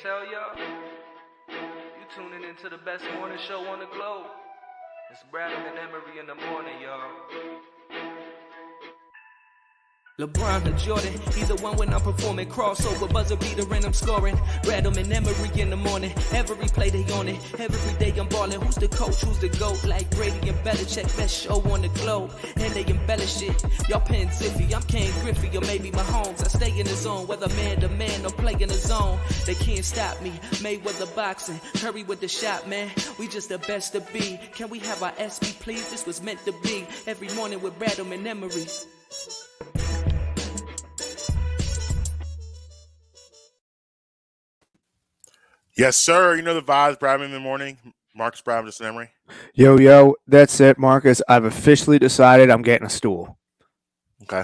tell y'all? You tuning into the best morning show on the globe. It's Bradham and Emery in the morning, y'all. LeBron or Jordan, either one when I'm performing. Crossover, buzzer beater and I'm scoring. Bradham and Emery in the morning. Every play they on it. Every day I'm balling. Who's the coach? Who's the GOAT? Like Brady and Belichick, best show on the globe. And they embellish it. Y'all pin Ziffy, I'm Ken Griffey or maybe Mahomes. I stay in the zone, whether man to man or play in the zone. They can't stop me. Mayweather boxing, Curry with the shot, man. We just the best to be. Can we have our SB, please? This was meant to be. Every morning with Bradham and Emery. Yes, sir. You know the vibes. Bradham in the morning. Marques, Bradham, Justin, Emery. Yo, that's it, Marcus. I've officially decided I'm getting a stool. Okay.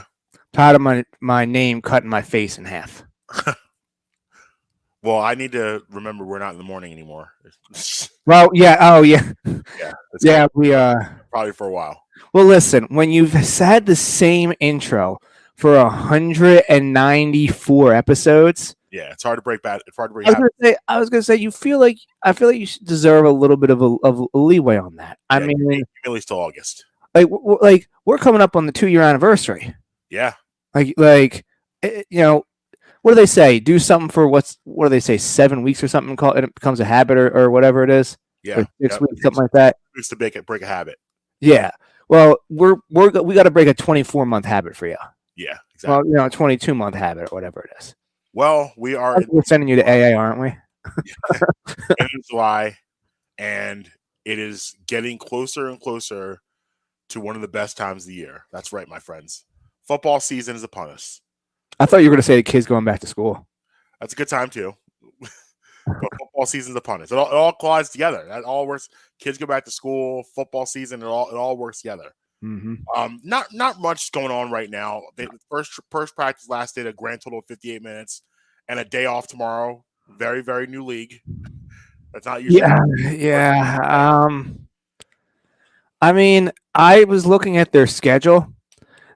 Tired of my name cutting my face in half. Well, I need to remember we're not in the morning anymore. Well, yeah. Oh, yeah. Yeah. We probably for a while. Well, listen. When you've had the same intro for 194 episodes. Yeah, it's hard to break bad. It's hard to break. I was gonna say, I feel like you should deserve a little bit of a leeway on that. Yeah, I mean, at least till August. Like we're coming up on the 2-year anniversary. Yeah. What do they say? Do something for what do they say? 7 weeks or something. It becomes a habit or whatever it is. Yeah. Or 6 weeks, something like that. It's to break a habit. Yeah. Well, we got to break a 24-month habit for you. Yeah. Exactly. Well, a 22-month habit or whatever it is. Well, we are. We're sending you to AA, aren't we? In July, and it is getting closer and closer to one of the best times of the year. That's right, my friends. Football season is upon us. I thought you were going to say the kids going back to school. That's a good time too. But football season's upon us. It all collides together. That all works. Kids go back to school. Football season. It all works together. Mm-hmm. Not much going on right now. The first practice lasted a grand total of 58 minutes, and a day off tomorrow. Very, very new league. That's not usually. Yeah. I mean, I was looking at their schedule.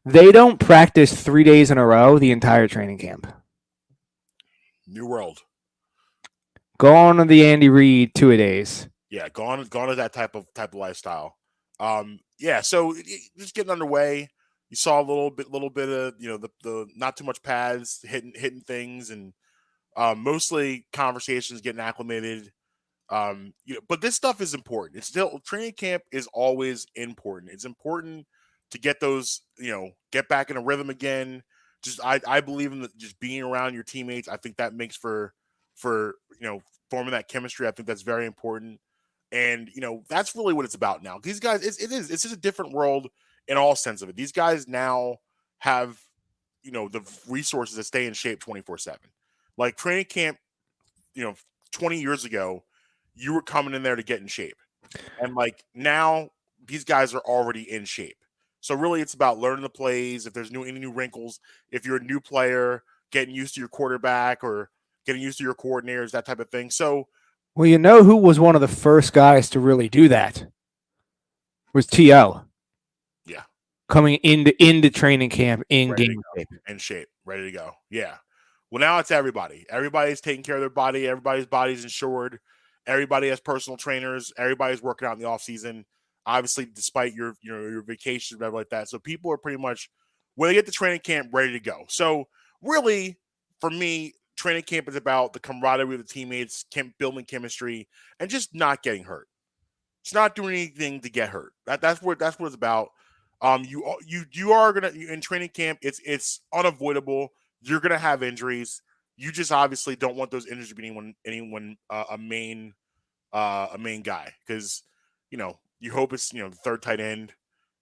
They don't practice 3 days in a row the entire training camp. New world. Go on to the Andy Reid 2-a-days. Yeah, gone to that type of lifestyle. Yeah, so just getting underway. You saw a little bit of the not too much pads hitting things, and mostly conversations getting acclimated. But this stuff is important. It's still training camp is always important. It's important to get those get back in a rhythm again. Just I believe in just being around your teammates. I think that makes for forming that chemistry. I think that's very important. And, that's really what it's about now. These guys, it's just a different world in all sense of it. These guys now have, the resources to stay in shape 24/7. Like training camp, 20 years ago, you were coming in there to get in shape. And like now, these guys are already in shape. So really it's about learning the plays. If there's any new wrinkles, if you're a new player, getting used to your quarterback or getting used to your coordinators, that type of thing. So, well, who was one of the first guys to really do that? Was TL. Yeah. Coming into training camp in game shape. In shape, ready to go. Yeah. Well, now it's everybody. Everybody's taking care of their body. Everybody's body's insured. Everybody has personal trainers. Everybody's working out in the off season. Obviously, despite your vacation, whatever like that. So people are pretty much when they get to training camp ready to go. So really, for me, training camp is about the camaraderie of the teammates, building chemistry, and just not getting hurt. It's not doing anything to get hurt. That's what it's about. You are gonna in training camp. It's unavoidable. You're gonna have injuries. You just obviously don't want those injuries to be anyone a main guy because you hope it's the third tight end,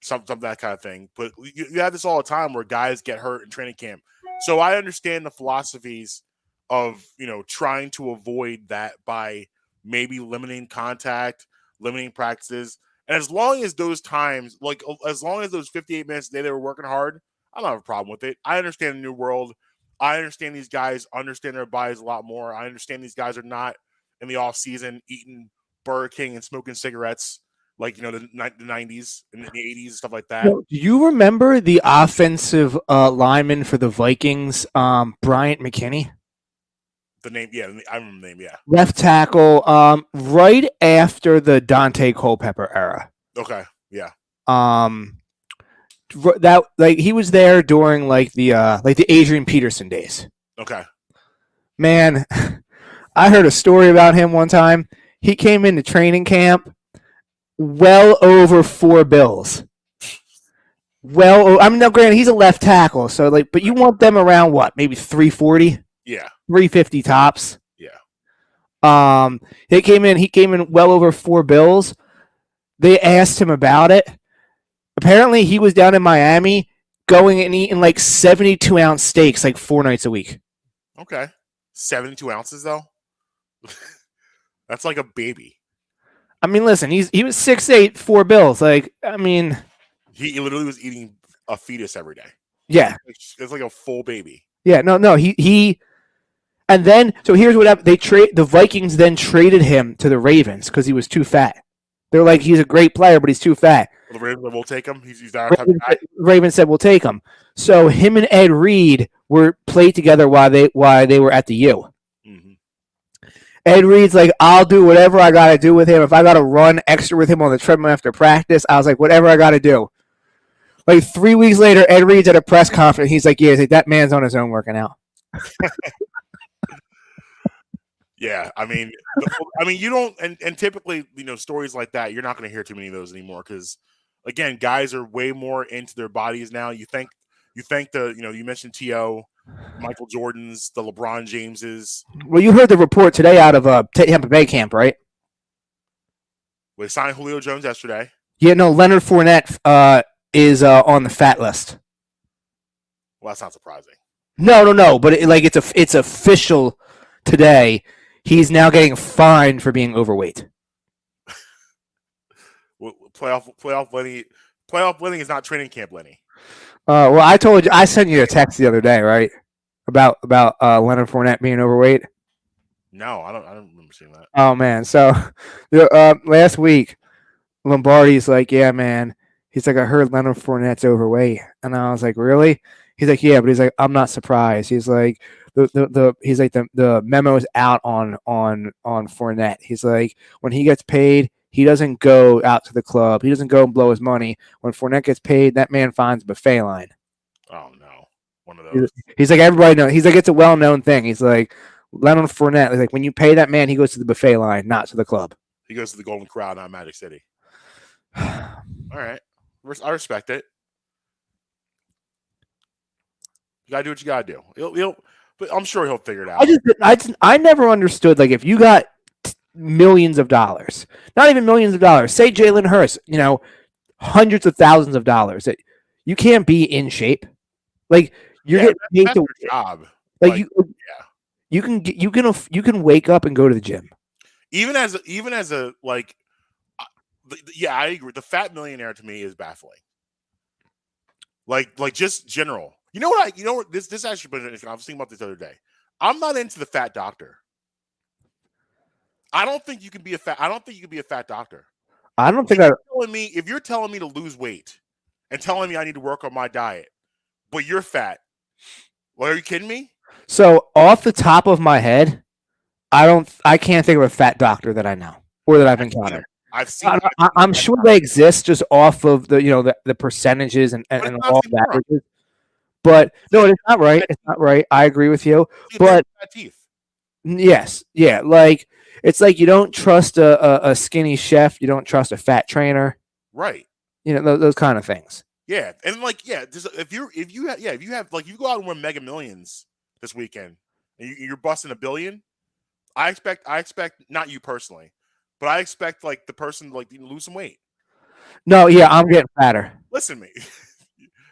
something that kind of thing. But you have this all the time where guys get hurt in training camp. So I understand the philosophies of trying to avoid that by maybe limiting contact, limiting practices, and as long as those times, as long as those 58 minutes a day they were working hard, I don't have a problem with it. I understand the new world. I understand these guys understand their bodies a lot more. I understand these guys are not in the off season eating Burger King and smoking cigarettes like the 90s and the 80s and stuff like that. Do you remember the offensive lineman for the Vikings, Bryant McKinney? The name, yeah, I remember the name, yeah. Left tackle, right after the Dante Culpepper era. Okay, yeah. That like he was there during like the Adrian Peterson days. Okay. Man, I heard a story about him one time. He came into training camp well over 4 bills. Well, I mean, no, granted, he's a left tackle, so like, but you want them around what? Maybe 340, Yeah. 350 tops. Yeah. He came in well over 4 bills. They asked him about it. Apparently, he was down in Miami going and eating like 72-ounce steaks like 4 nights a week. Okay. 72 ounces though. That's like a baby. I mean, listen, he was 6'8", 4 bills. Like, I mean, he literally was eating a fetus every day. Yeah, it's like a full baby. Yeah, no, he, and then so here's what happened. The Vikings then traded him to the Ravens because he was too fat. They're like, he's a great player, but he's too fat. Well, the Ravens will take him. He's our type of guy. Ravens said we'll take him. So him and Ed Reed were played together while they were at the U. Mm-hmm. Ed Reed's like, I'll do whatever I got to do with him. If I got to run extra with him on the treadmill after practice, I was like, whatever I got to do. Like 3 weeks later, Ed Reed's at a press conference. He's like, yeah, that man's on his own working out. Yeah, I mean, you don't, and typically, stories like that, you're not going to hear too many of those anymore because, again, guys are way more into their bodies now. You think you mentioned T.O., Michael Jordan's, the LeBron Jameses. Well, you heard the report today out of Tampa Bay camp, right? We signed Julio Jones yesterday. Yeah, no, Leonard Fournette is on the fat list. Well, that's not surprising. No, but it's official today. He's now getting fined for being overweight. Playoff Lenny is not training camp Lenny. Well, I sent you a text the other day, right? About Leonard Fournette being overweight. No, I don't remember seeing that. Oh man, so last week Lombardi's like, yeah, man. He's like, I heard Leonard Fournette's overweight, and I was like, really? He's like, yeah, but he's like, I'm not surprised. He's like, the memo's out on Fournette. He's like, when he gets paid, he doesn't go out to the club. He doesn't go and blow his money. When Fournette gets paid, that man finds a buffet line. Oh no, one of those. He's like, everybody knows. He's like, it's a well-known thing. He's like, Leonard Fournette. He's like, when you pay that man, he goes to the buffet line, not to the club. He goes to the Golden Corral, not Magic City. All right, I respect it. You gotta do what you gotta do. He'll but I'm sure he'll figure it out. I never understood, like, if you got millions of dollars, not even millions of dollars, say Jalen Hurts, hundreds of thousands of dollars, that you can't be in shape. Like, you're getting paid to job. Like you can wake up and go to the gym. Even as a like, yeah, I agree. The fat millionaire to me is baffling. Like just general. You know what? This actually, I was thinking about this the other day. I'm not into the fat doctor. I don't think you can be a fat doctor. I don't think if you're telling me to lose weight and telling me I need to work on my diet, but you're fat. Well, are you kidding me? So off the top of my head, I can't think of a fat doctor that I know or that I've encountered. I'm sure they exist just off of the percentages and all that. But no, it's not right. It's not right. I agree with you. But yes, yeah, like it's like you don't trust a skinny chef, you don't trust a fat trainer, right? Those kind of things. Yeah, and if you have like you go out and win Mega Millions this weekend and you're busting $1 billion, I expect not you personally, but I expect like the person to lose some weight. No, yeah, I'm getting fatter. Listen to me.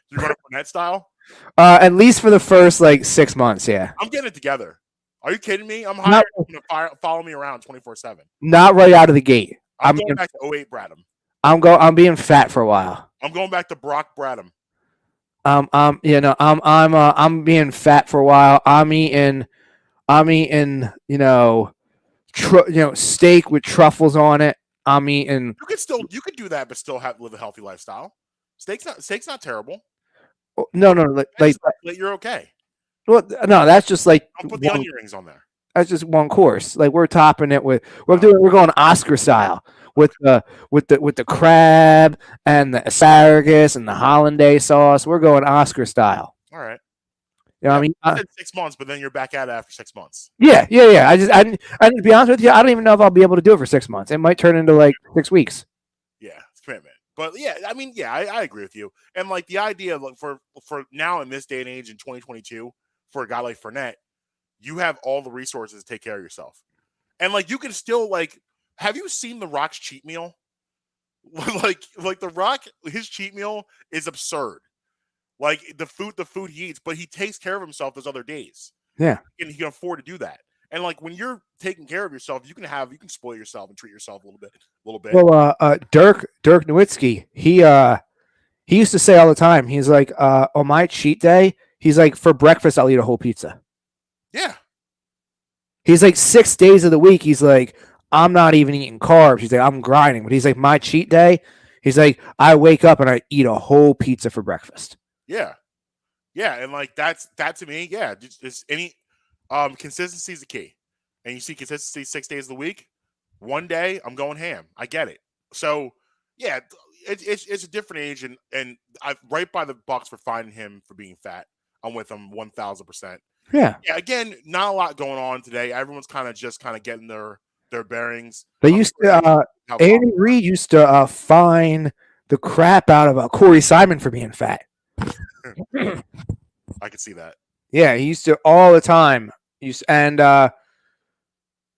You're going Fournette style? At least for the first 6 months, yeah. I'm getting it together. Are you kidding me? I'm hiring him to follow me around 24/7. Not right out of the gate. I'm going back to 08 Bradham. I'm being fat for a while. I'm going back to Brock Bradham. I'm being fat for a while. I'm eating steak with truffles on it. I'm eating. You could do that, but still live a healthy lifestyle. Steak's not terrible. No, like you're okay. Well, no, that's just like I'll put the onion rings on there. That's just one course. Like we're topping it with we're going Oscar style with the crab and the asparagus and the hollandaise sauce. We're going Oscar style. All right. You know what I mean? You said 6 months, but then you're back at it after 6 months. Yeah. I to be honest with you, I don't even know if I'll be able to do it for 6 months. It might turn into like 6 weeks. Yeah, it's commitment. But yeah, I mean, yeah, I agree with you. And like the idea of for now in this day and age in 2022, for a guy like Fournette, you have all the resources to take care of yourself. And like you can still like, have you seen The Rock's cheat meal? like The Rock, his cheat meal is absurd. Like the food he eats, but he takes care of himself those other days. Yeah. And he can afford to do that. And like when you're taking care of yourself, you can spoil yourself and treat yourself a little bit. Well, Dirk Nowitzki, he used to say all the time, he's like, on my cheat day, he's like, for breakfast, I'll eat a whole pizza. Yeah. He's like 6 days of the week. He's like, I'm not even eating carbs. He's like, I'm grinding. But he's like, my cheat day, he's like, I wake up and I eat a whole pizza for breakfast. Yeah. Yeah. And like that to me, yeah, just any consistency is the key. And you see consistency 6 days of the week. One day I'm going ham. I get it. So yeah, it's a different age, and I right by the Bucks for finding him for being fat. I'm with him 1,000%. Yeah. Again, not a lot going on today. Everyone's kind of getting their bearings. They used to Andy Reid used to fine the crap out of Corey Simon for being fat. I could see that. Yeah, he used to all the time.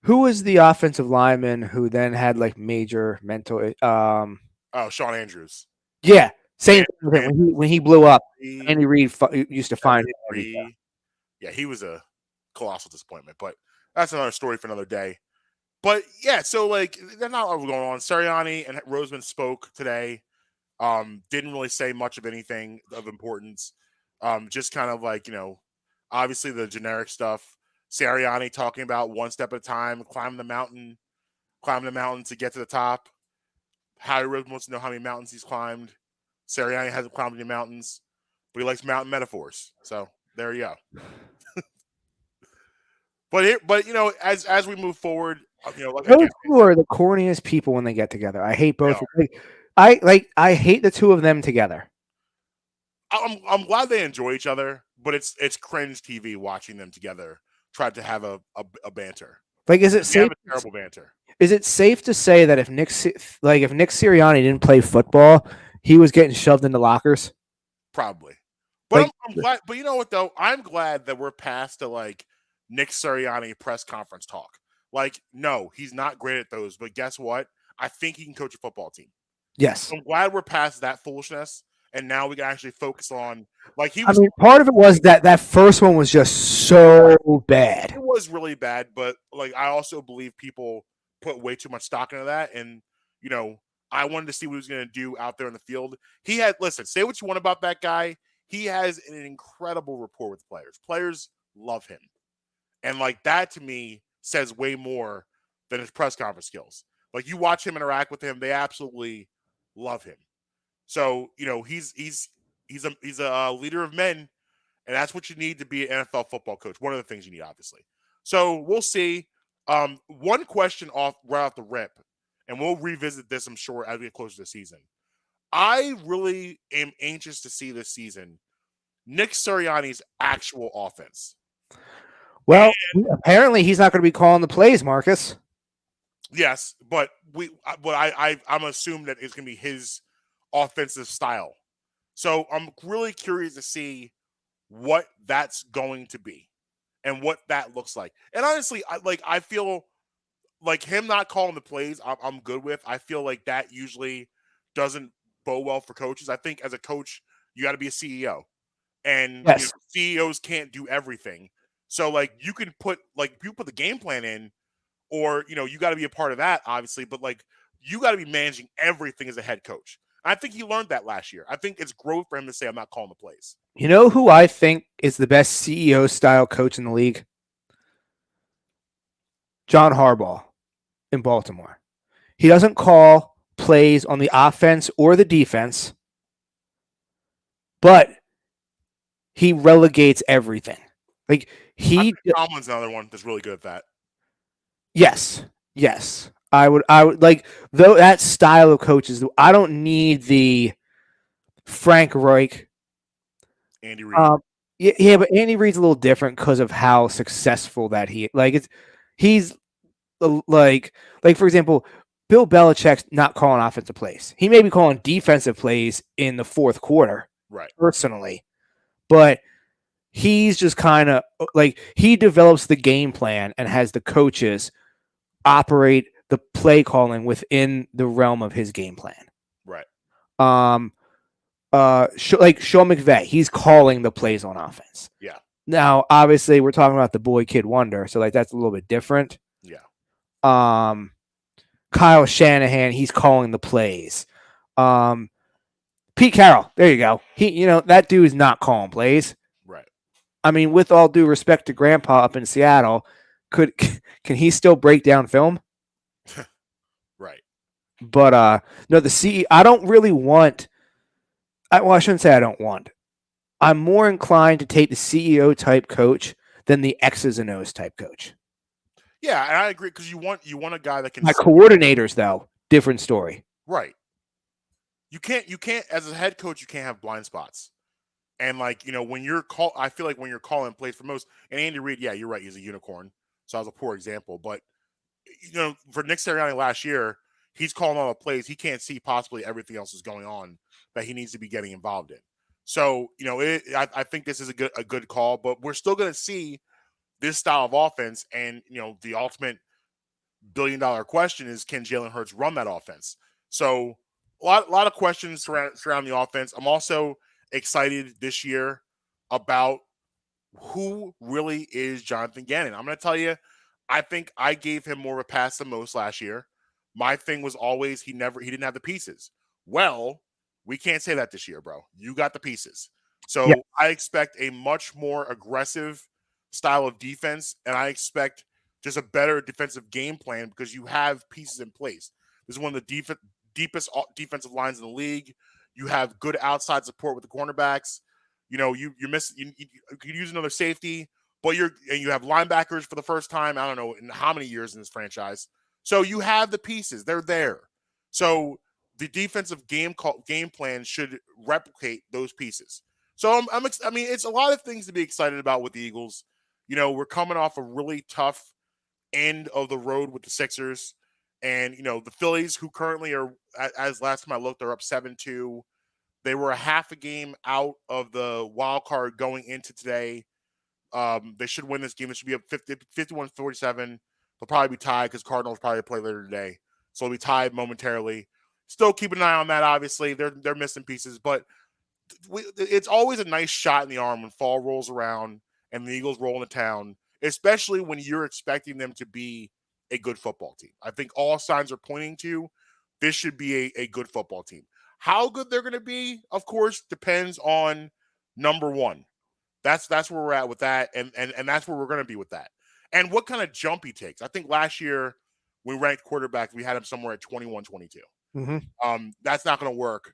Who was the offensive lineman who then had like major mental? Sean Andrews. Yeah, same thing. When he blew up, Andy Reid used to find him. Yeah, he was a colossal disappointment, but that's another story for another day. But yeah, so like there's not a lot going on. Sirianni and Roseman spoke today. Didn't really say much of anything of importance. Just kind of like, obviously the generic stuff. Sirianni talking about one step at a time, climbing the mountain to get to the top. Howie Roseman wants to know how many mountains he's climbed. Sirianni hasn't climbed any mountains, but he likes mountain metaphors. So there you go. But as we move forward, those two are the corniest people when they get together. I hate both. I hate the two of them together. I'm glad they enjoy each other, but it's cringe TV watching them together try to have a banter. Like, is it safe? Terrible banter. Is it safe to say that if Nick Sirianni didn't play football, he was getting shoved into lockers? Probably. But I'm glad. But you know what though? I'm glad that we're past the like Nick Sirianni press conference talk. Like, no, he's not great at those. But guess what? I think he can coach a football team. Yes. I'm glad we're past that foolishness. And now we can actually focus on part of it was that first one was just so bad. It was really bad, but like I also believe people put way too much stock into that. And I wanted to see what he was going to do out there in the field. Say what you want about that guy. He has an incredible rapport with players. Players love him. And like that to me says way more than his press conference skills. Like you watch him interact with him, they absolutely love him. So, he's a leader of men, and that's what you need to be an NFL football coach. One of the things you need, obviously. So we'll see. One question right off the rip, and we'll revisit this, I'm sure, as we get closer to the season. I really am anxious to see this season Nick Sirianni's actual offense. Well, apparently he's not going to be calling the plays, Marcus. Yes, but I'm assuming that it's going to be his offensive style. So I'm really curious to see what that's going to be and what that looks like. And honestly, I feel like him not calling the plays, I'm good with. I feel like that usually doesn't bode well for coaches. I think as a coach, you got to be a CEO, and CEOs can't do everything. So like you put the game plan in, or you got to be a part of that, obviously. But like you got to be managing everything as a head coach. I think he learned that last year. I think it's growth for him to say, I'm not calling the plays. You know who I think is the best CEO-style coach in the league? John Harbaugh in Baltimore. He doesn't call plays on the offense or the defense, but he relegates everything. Like Tomlin's another one that's really good at that. Yes. I would like though that style of coaches. I don't need the Frank Reich. Andy Reid. Yeah, but Andy Reid's a little different because of how successful that he's like for example, Bill Belichick's not calling offensive plays. He may be calling defensive plays in the fourth quarter, right? Personally, but he's just kind of like he develops the game plan and has the coaches operate the play calling within the realm of his game plan. Right. Like Sean McVay, he's calling the plays on offense. Yeah. Now, obviously, we're talking about the boy kid wonder, so like that's a little bit different. Yeah. Kyle Shanahan, he's calling the plays. Pete Carroll, there you go. That dude is not calling plays. Right. I mean, with all due respect to Grandpa up in Seattle, can he still break down film? Right. But no, the CEO. I don't really want. I shouldn't say I don't want. I'm more inclined to take the CEO type coach than the X's and O's type coach. Yeah, and I agree because you want a guy that can. My coordinators, though, different story. Right. You can't as a head coach, you can't have blind spots. And when I feel like when you're calling plays for most, and Andy Reid, yeah, you're right, he's a unicorn. So that was a poor example, but for Nick Sirianni last year, he's calling all the plays. He can't see possibly everything else is going on that he needs to be getting involved in. So I think this is a good call, but we're still going to see this style of offense. And the ultimate $1 billion question is, can Jalen Hurts run that offense? So a lot of questions surround the offense. I'm also excited this year about who really is Jonathan Gannon. I'm going to tell you, I think I gave him more of a pass than most last year. My thing was always he didn't have the pieces. Well, we can't say that this year, bro. You got the pieces. So yeah. I expect a much more aggressive style of defense, and I expect just a better defensive game plan because you have pieces in place. This is one of the deepest defensive lines in the league. You have good outside support with the cornerbacks. You could use another safety, but you have linebackers for the first time, I don't know in how many years in this franchise. So you have the pieces. They're there. So the defensive game plan should replicate those pieces. So I mean, it's a lot of things to be excited about with the Eagles. We're coming off a really tough end of the road with the Sixers. And, the Phillies, who currently are, as last time I looked, they're up 7-2. They were a half a game out of the wild card going into today. They should win this game. It should be up 51-47. They'll probably be tied because Cardinals probably play later today. So they'll be tied momentarily. Still keep an eye on that, obviously. They're missing pieces. But it's always a nice shot in the arm when fall rolls around and the Eagles roll into town, especially when you're expecting them to be a good football team. I think all signs are pointing to this should be a good football team. How good they're going to be, of course, depends on number one. That's where we're at with that, and that's where we're going to be with that. And what kind of jump he takes. I think last year we ranked quarterbacks, we had him somewhere at 21, 22. Mm-hmm. That's not going to work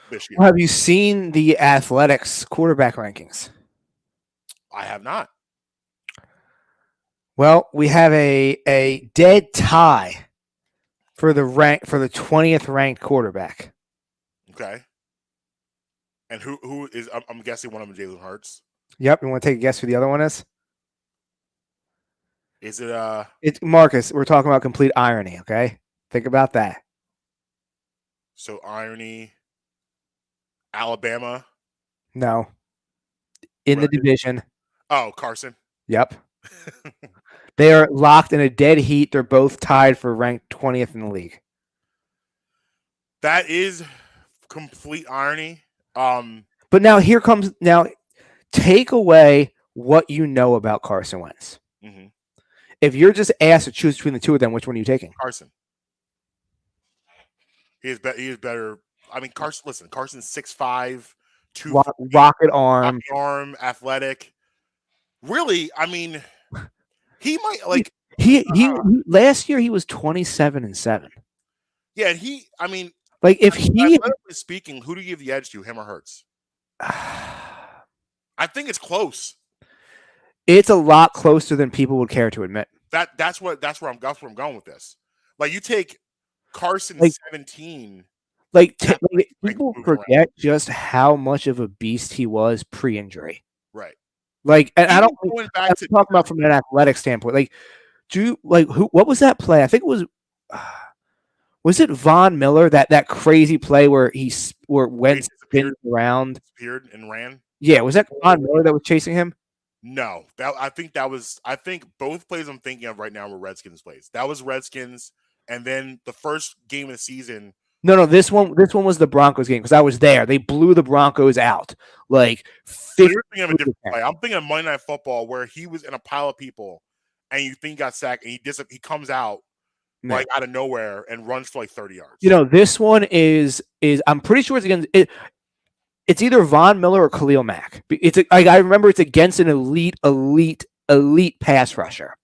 this year. Well, have you seen the Athletics quarterback rankings? I have not. Well, we have a dead tie for the 20th ranked quarterback. Okay. And who is? I'm guessing one of them, Jalen Hurts. Yep. You want to take a guess who the other one is? Is it? It's Marcus. We're talking about complete irony. Okay, think about that. So irony. Alabama. No. In the division. Oh, Carson. Yep. They are locked in a dead heat. They're both tied for ranked 20th in the league. That is complete irony. But now take away what you know about Carson Wentz. Mm-hmm. If you're just asked to choose between the two of them, which one are you taking? Carson. He is better. I mean, Carson's 6'5", rocket arm, athletic. Really, I mean, he might like he last year he was 27-7. Yeah, if he speaking, who do you give the edge to, him or Hurts? I think it's close. It's a lot closer than people would care to admit. That's where I'm going with this. Like you take Carson 17. People forget just how much of a beast he was pre-injury. Right. Like, and Even I don't going back I'm to talking about from an athletic standpoint. Like, what was that play? I think it was it Von Miller that crazy play where Wentz spins around, disappeared and ran? Yeah, was that Von Miller that was chasing him? No, I think both plays I'm thinking of right now were Redskins plays. That was Redskins, and then the first game of the season. No, this one was the Broncos game because I was there. They blew the Broncos out. Like, so you're thinking of a different play. I'm thinking of Monday Night Football where he was in a pile of people, and you think he got sacked, and he comes out like out of nowhere and runs for like 30 yards. This one is I'm pretty sure it's against it. It's either Von Miller or Khalil Mack. I remember it's against an elite pass rusher,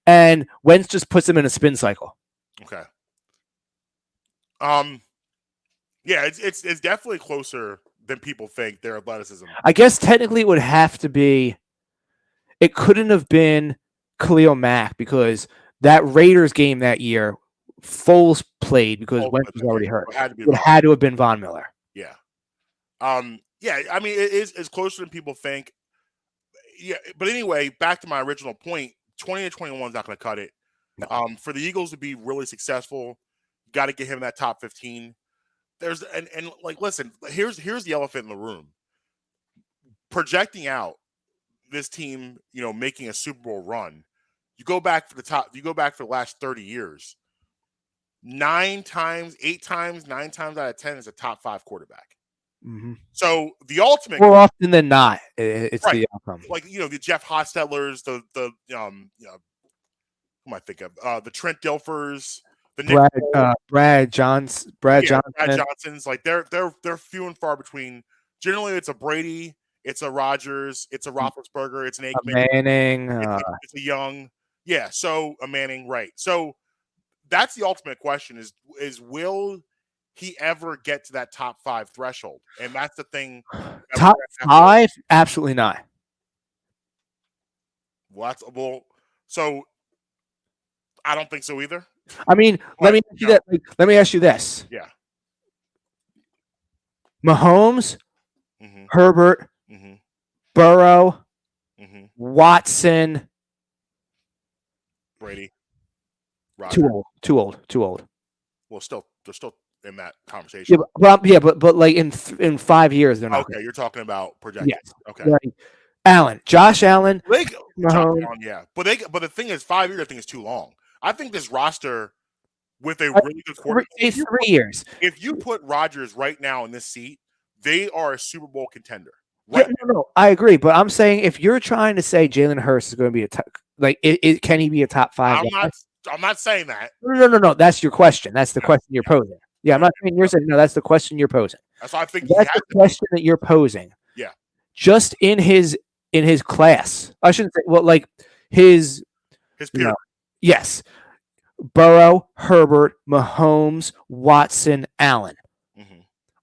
and Wentz just puts him in a spin cycle. Okay. Yeah, it's definitely closer than people think. Their athleticism. I guess technically it would have to be. It couldn't have been Khalil Mack because that Raiders game that year, Foles played because Wentz was already hurt. It had to have been Von Miller. Yeah. Yeah, I mean, it's closer than people think. Yeah, but anyway, back to my original point, 20 to 21 is not going to cut it. No. For the Eagles to be really successful, you got to get him in that top 15. And listen, here's the elephant in the room. Projecting out this team, making a Super Bowl run, you go back for the last 30 years. 9 times out of 10 is a top 5 quarterback. Mm-hmm. So the ultimate more often than not, it's right. The outcome. Like the Jeff Hostettlers, the who am I think of? The Trent Dilfers, the Brad Johnsons. Brad Johnsons. Like they're few and far between. Generally, it's a Brady, it's a Rodgers, it's a Roethlisberger, it's an Aikman, Manning, it's a Young. Yeah, so a Manning, right? So that's the ultimate question: is will he ever get to that top 5 threshold? And that's the thing. Top 5? Absolutely not. So I don't think so either. I mean, let me ask you this. Yeah. Mahomes, Herbert, Burrow, Watson, Brady, Rodgers. Too old. Well, they're still in that conversation. Yeah, but like in 5 years they're not. Okay, you're talking about projected. Yes. Okay. Like Josh Allen. Yeah. But the thing is, 5 years I think is too long. I think this roster with a really good quarterback. 3 years. If you put Rodgers right now in this seat, they are a Super Bowl contender. Right? Yeah, no, I agree. But I'm saying if you're trying to say Jalen Hurts is going to be can he be a top 5? I'm not saying that. No. That's your question. That's the question you're posing. Yeah, I'm not saying you're saying no. That's the question you're posing. That's why I think that's the question that you're posing. Yeah. Just in his class, I shouldn't say. Well, like his peer. Yes. Burrow, Herbert, Mahomes, Watson, Allen.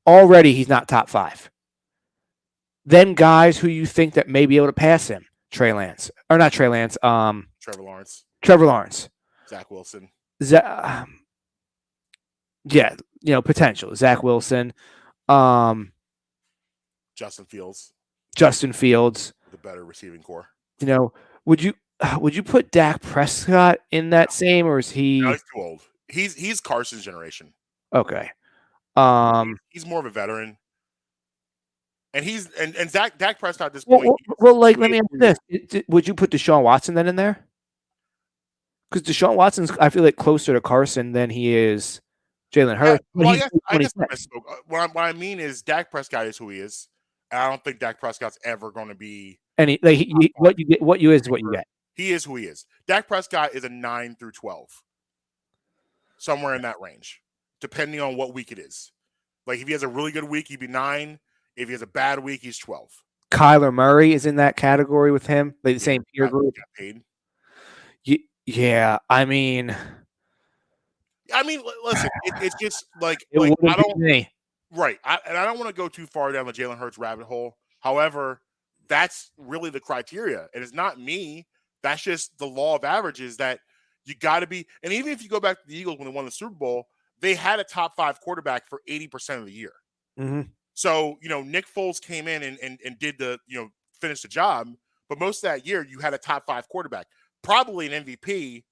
Already, he's not top 5. Then guys who you think that may be able to pass him: Trevor Lawrence. Zach Wilson. Yeah, potential. Zach Wilson. Justin Fields. The better receiving core. Would you put Dak Prescott in that same, or is he? No, he's too old. He's Carson's generation. Okay. He's more of a veteran. And Dak Prescott at this point. Let me ask you this: would you put Deshaun Watson then in there? Because Deshaun Watson's, I feel like, closer to Carson than he is Jalen Hurts. Yeah, I guess what I mean is Dak Prescott is who he is. And I don't think Dak Prescott's ever going to be. And what you is what you get. He is who he is. Dak Prescott is a 9 through 12, somewhere in that range, depending on what week it is. Like if he has a really good week, he'd be 9. If he has a bad week, he's 12. Kyler Murray is in that category with him, like the same peer group. Got paid. Yeah, I mean, listen, it's just like I don't. Right, I don't want to go too far down the Jalen Hurts rabbit hole. However, that's really the criteria. And it's not me. That's just the law of averages that you got to be. And even if you go back to the Eagles when they won the Super Bowl, they had a top 5 quarterback for 80% of the year. Mm-hmm. So, Nick Foles came in and did the, finish the job. But most of that year, you had a top 5 quarterback, probably an MVP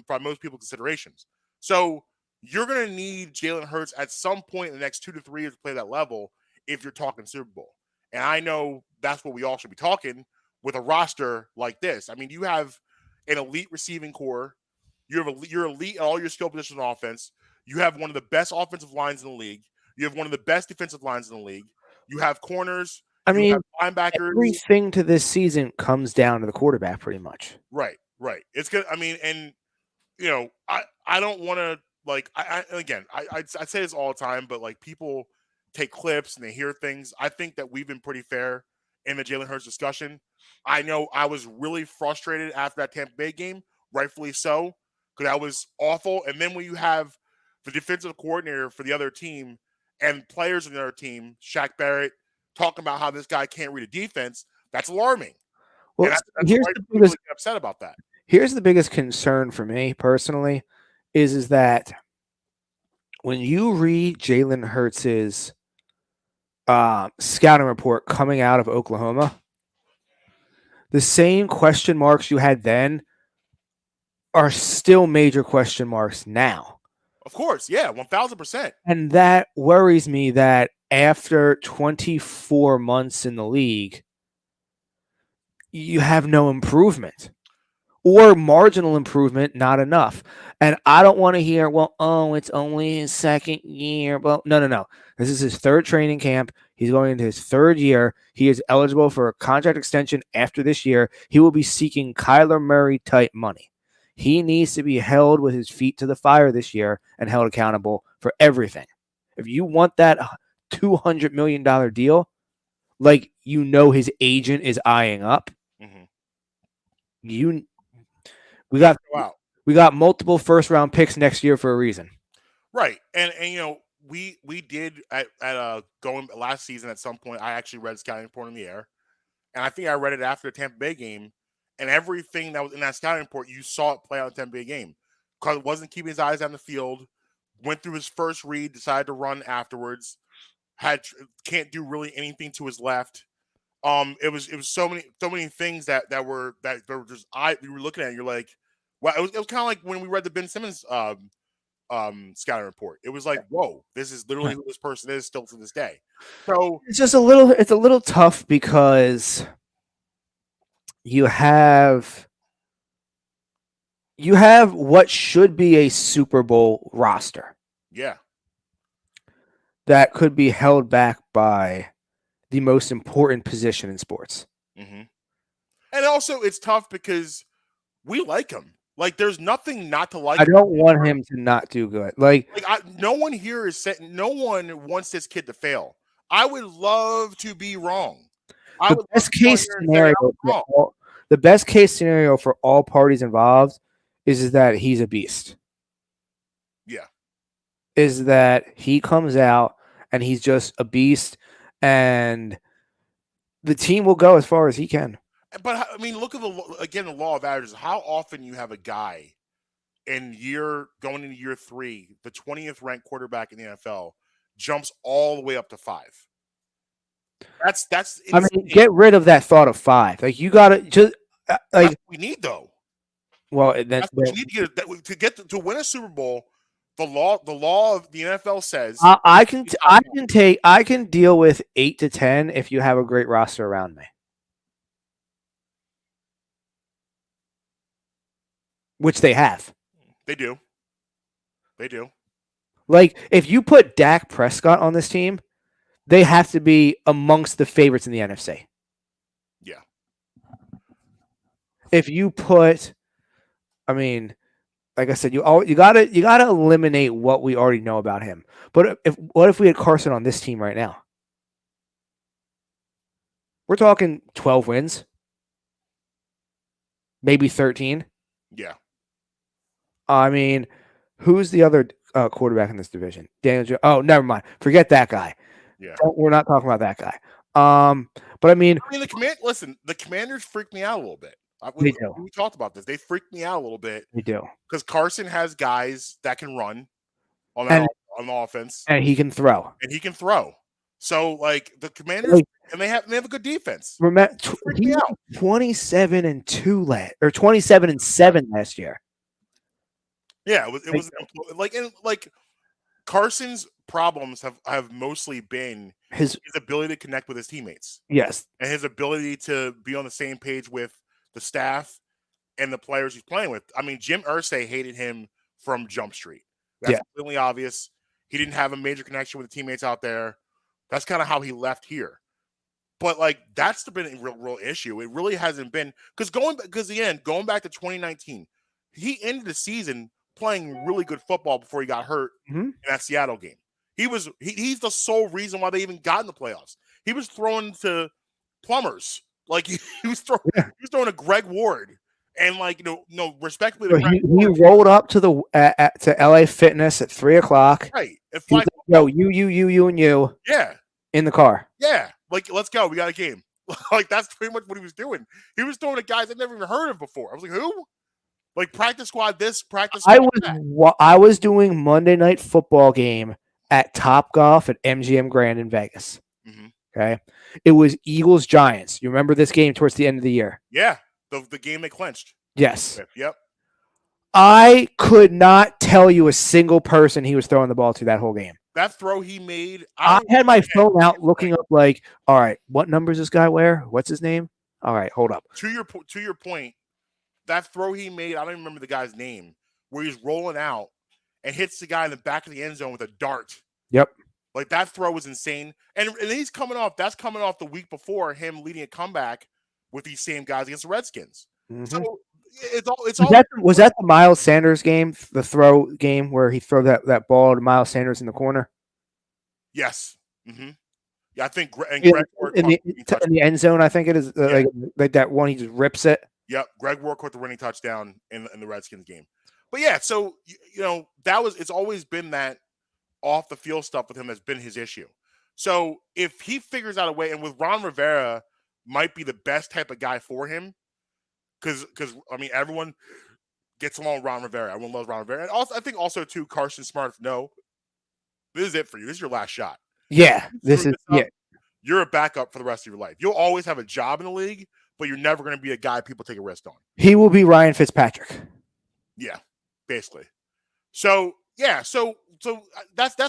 by most people's considerations. So you're going to need Jalen Hurts at some point in the next 2 to 3 years to play that level if you're talking Super Bowl. And I know that's what we all should be talking with a roster like this. I mean, you have an elite receiving core. You're elite at all your skill positions on offense. You have one of the best offensive lines in the league. You have one of the best defensive lines in the league. You have corners. You have linebackers. Everything to this season comes down to the quarterback pretty much. Right. It's good. I mean, and I don't want to I say this all the time, but like people take clips and they hear things. I think that we've been pretty fair in the Jalen Hurts discussion. I know I was really frustrated after that Tampa Bay game, rightfully so, because that was awful. And then when you have the defensive coordinator for the other team and players in the other team, Shaq Barrett, talking about how this guy can't read a defense, that's alarming. Well, here's the biggest upset about that. Here's the biggest concern for me personally is that when you read Jalen Hurts's scouting report coming out of Oklahoma, the same question marks you had then are still major question marks now. Of course, yeah, 1,000%. And that worries me that after 24 months in the league, you have no improvement. Or marginal improvement, not enough. And I don't want to hear, it's only his second year. Well, no. This is his third training camp. He's going into his third year. He is eligible for a contract extension after this year. He will be seeking Kyler Murray type money. He needs to be held with his feet to the fire this year and held accountable for everything. If you want that $200 million deal, like his agent is eyeing up, we got multiple first round picks next year for a reason. Right. And we did at going last season at some point, I actually read scouting report in the air. And I think I read it after the Tampa Bay game. And everything that was in that scouting report, you saw it play out in the Tampa Bay game. Because it wasn't keeping his eyes on the field, went through his first read, decided to run afterwards, can't do really anything to his left. It was so many things that were just we were looking at it, you're like, well, it was kind of like when we read the Ben Simmons scouting report. It was like, whoa, this is literally who this person is still to this day. So it's just a little tough because you have what should be a Super Bowl roster. Yeah. That could be held back by the most important position in sports. Mm-hmm. And also it's tough because we like him. Like, there's nothing not to like. I don't want him to not do good. No one here is saying, no one wants this kid to fail. I would love to be wrong. The best case scenario for all parties involved is that he's a beast. Yeah. Is that he comes out and he's just a beast and the team will go as far as he can. But I mean, look at the law of averages. How often you have a guy going into year 3, the 20th ranked quarterback in the NFL, jumps all the way up to 5. That's insane. I mean, get rid of that thought of 5. Like, you gotta just that's what we need though. Well, that's what you need to get to win a Super Bowl. The law of the NFL says I can deal with 8 to 10 if you have a great roster around me. Which they have. They do. Like, if you put Dak Prescott on this team, they have to be amongst the favorites in the NFC. Yeah. If you put, like I said, you gotta eliminate what we already know about him. But what if we had Carson on this team right now? We're talking 12 wins, maybe 13. Yeah. I mean, who's the other quarterback in this division? Daniel Jones. Oh, never mind. Forget that guy. Yeah. We're not talking about that guy. But I mean, the Commanders freak me out a little bit. They do. We talked about this. They freak me out a little bit. They do. Because Carson has guys that can run on the offense, and he can throw. So like the Commanders, and they have a good defense. Remember, he was 27-2 or 27-7 last year. Yeah, it was like Carson's problems have mostly been his ability to connect with his teammates. Yes, and his ability to be on the same page with the staff and the players he's playing with. I mean, Jim Irsay hated him from Jump Street. That's completely obvious. He didn't have a major connection with the teammates out there. That's kind of how he left here. But like that's been a real issue. It really hasn't been going back to 2019, he ended the season playing really good football before he got hurt in that Seattle game. He's the sole reason why they even got in the playoffs. He was throwing to plumbers. Like he was throwing to Greg Ward. And like respectfully, he rolled up to to LA Fitness at 3:00. Right. Like, yo, you and you. Yeah. In the car. Yeah. Like, let's go. We got a game. Like that's pretty much what he was doing. He was throwing to guys I'd never even heard of before. I was like, who? Like practice squad this, practice squad that. I was doing Monday Night Football game at Top Golf at MGM Grand in Vegas. Mm-hmm. Okay. It was Eagles Giants. You remember this game towards the end of the year? Yeah. The game they clinched. Yes. Yep. I could not tell you a single person he was throwing the ball to that whole game. That throw he made. I had my phone out looking up like, all right, what number does this guy wear? What's his name? All right, hold up. To your point, that throw he made, I don't even remember the guy's name, where he's rolling out and hits the guy in the back of the end zone with a dart. Yep. Like that throw was insane. And he's coming off the week before him leading a comeback with these same guys against the Redskins. Mm-hmm. So was that the Miles Sanders game, the throw game where he threw that ball to Miles Sanders in the corner? Yes. Mm-hmm. Yeah, I think Greg in the end zone. I think it is like that one. He just rips it. Yep, Greg Ward caught the winning touchdown in the Redskins game. But yeah, so it's always been that off the field stuff with him has been his issue. So if he figures out a way, and with Ron Rivera might be the best type of guy for him, because I mean everyone gets along with Ron Rivera. Everyone loves Ron Rivera, and also I think also too Carson Smart. No, this is it for you. This is your last shot. Yeah, You're a backup for the rest of your life. You'll always have a job in the league, but you're never going to be a guy people take a risk on. He will be Ryan Fitzpatrick. Yeah, basically. So that's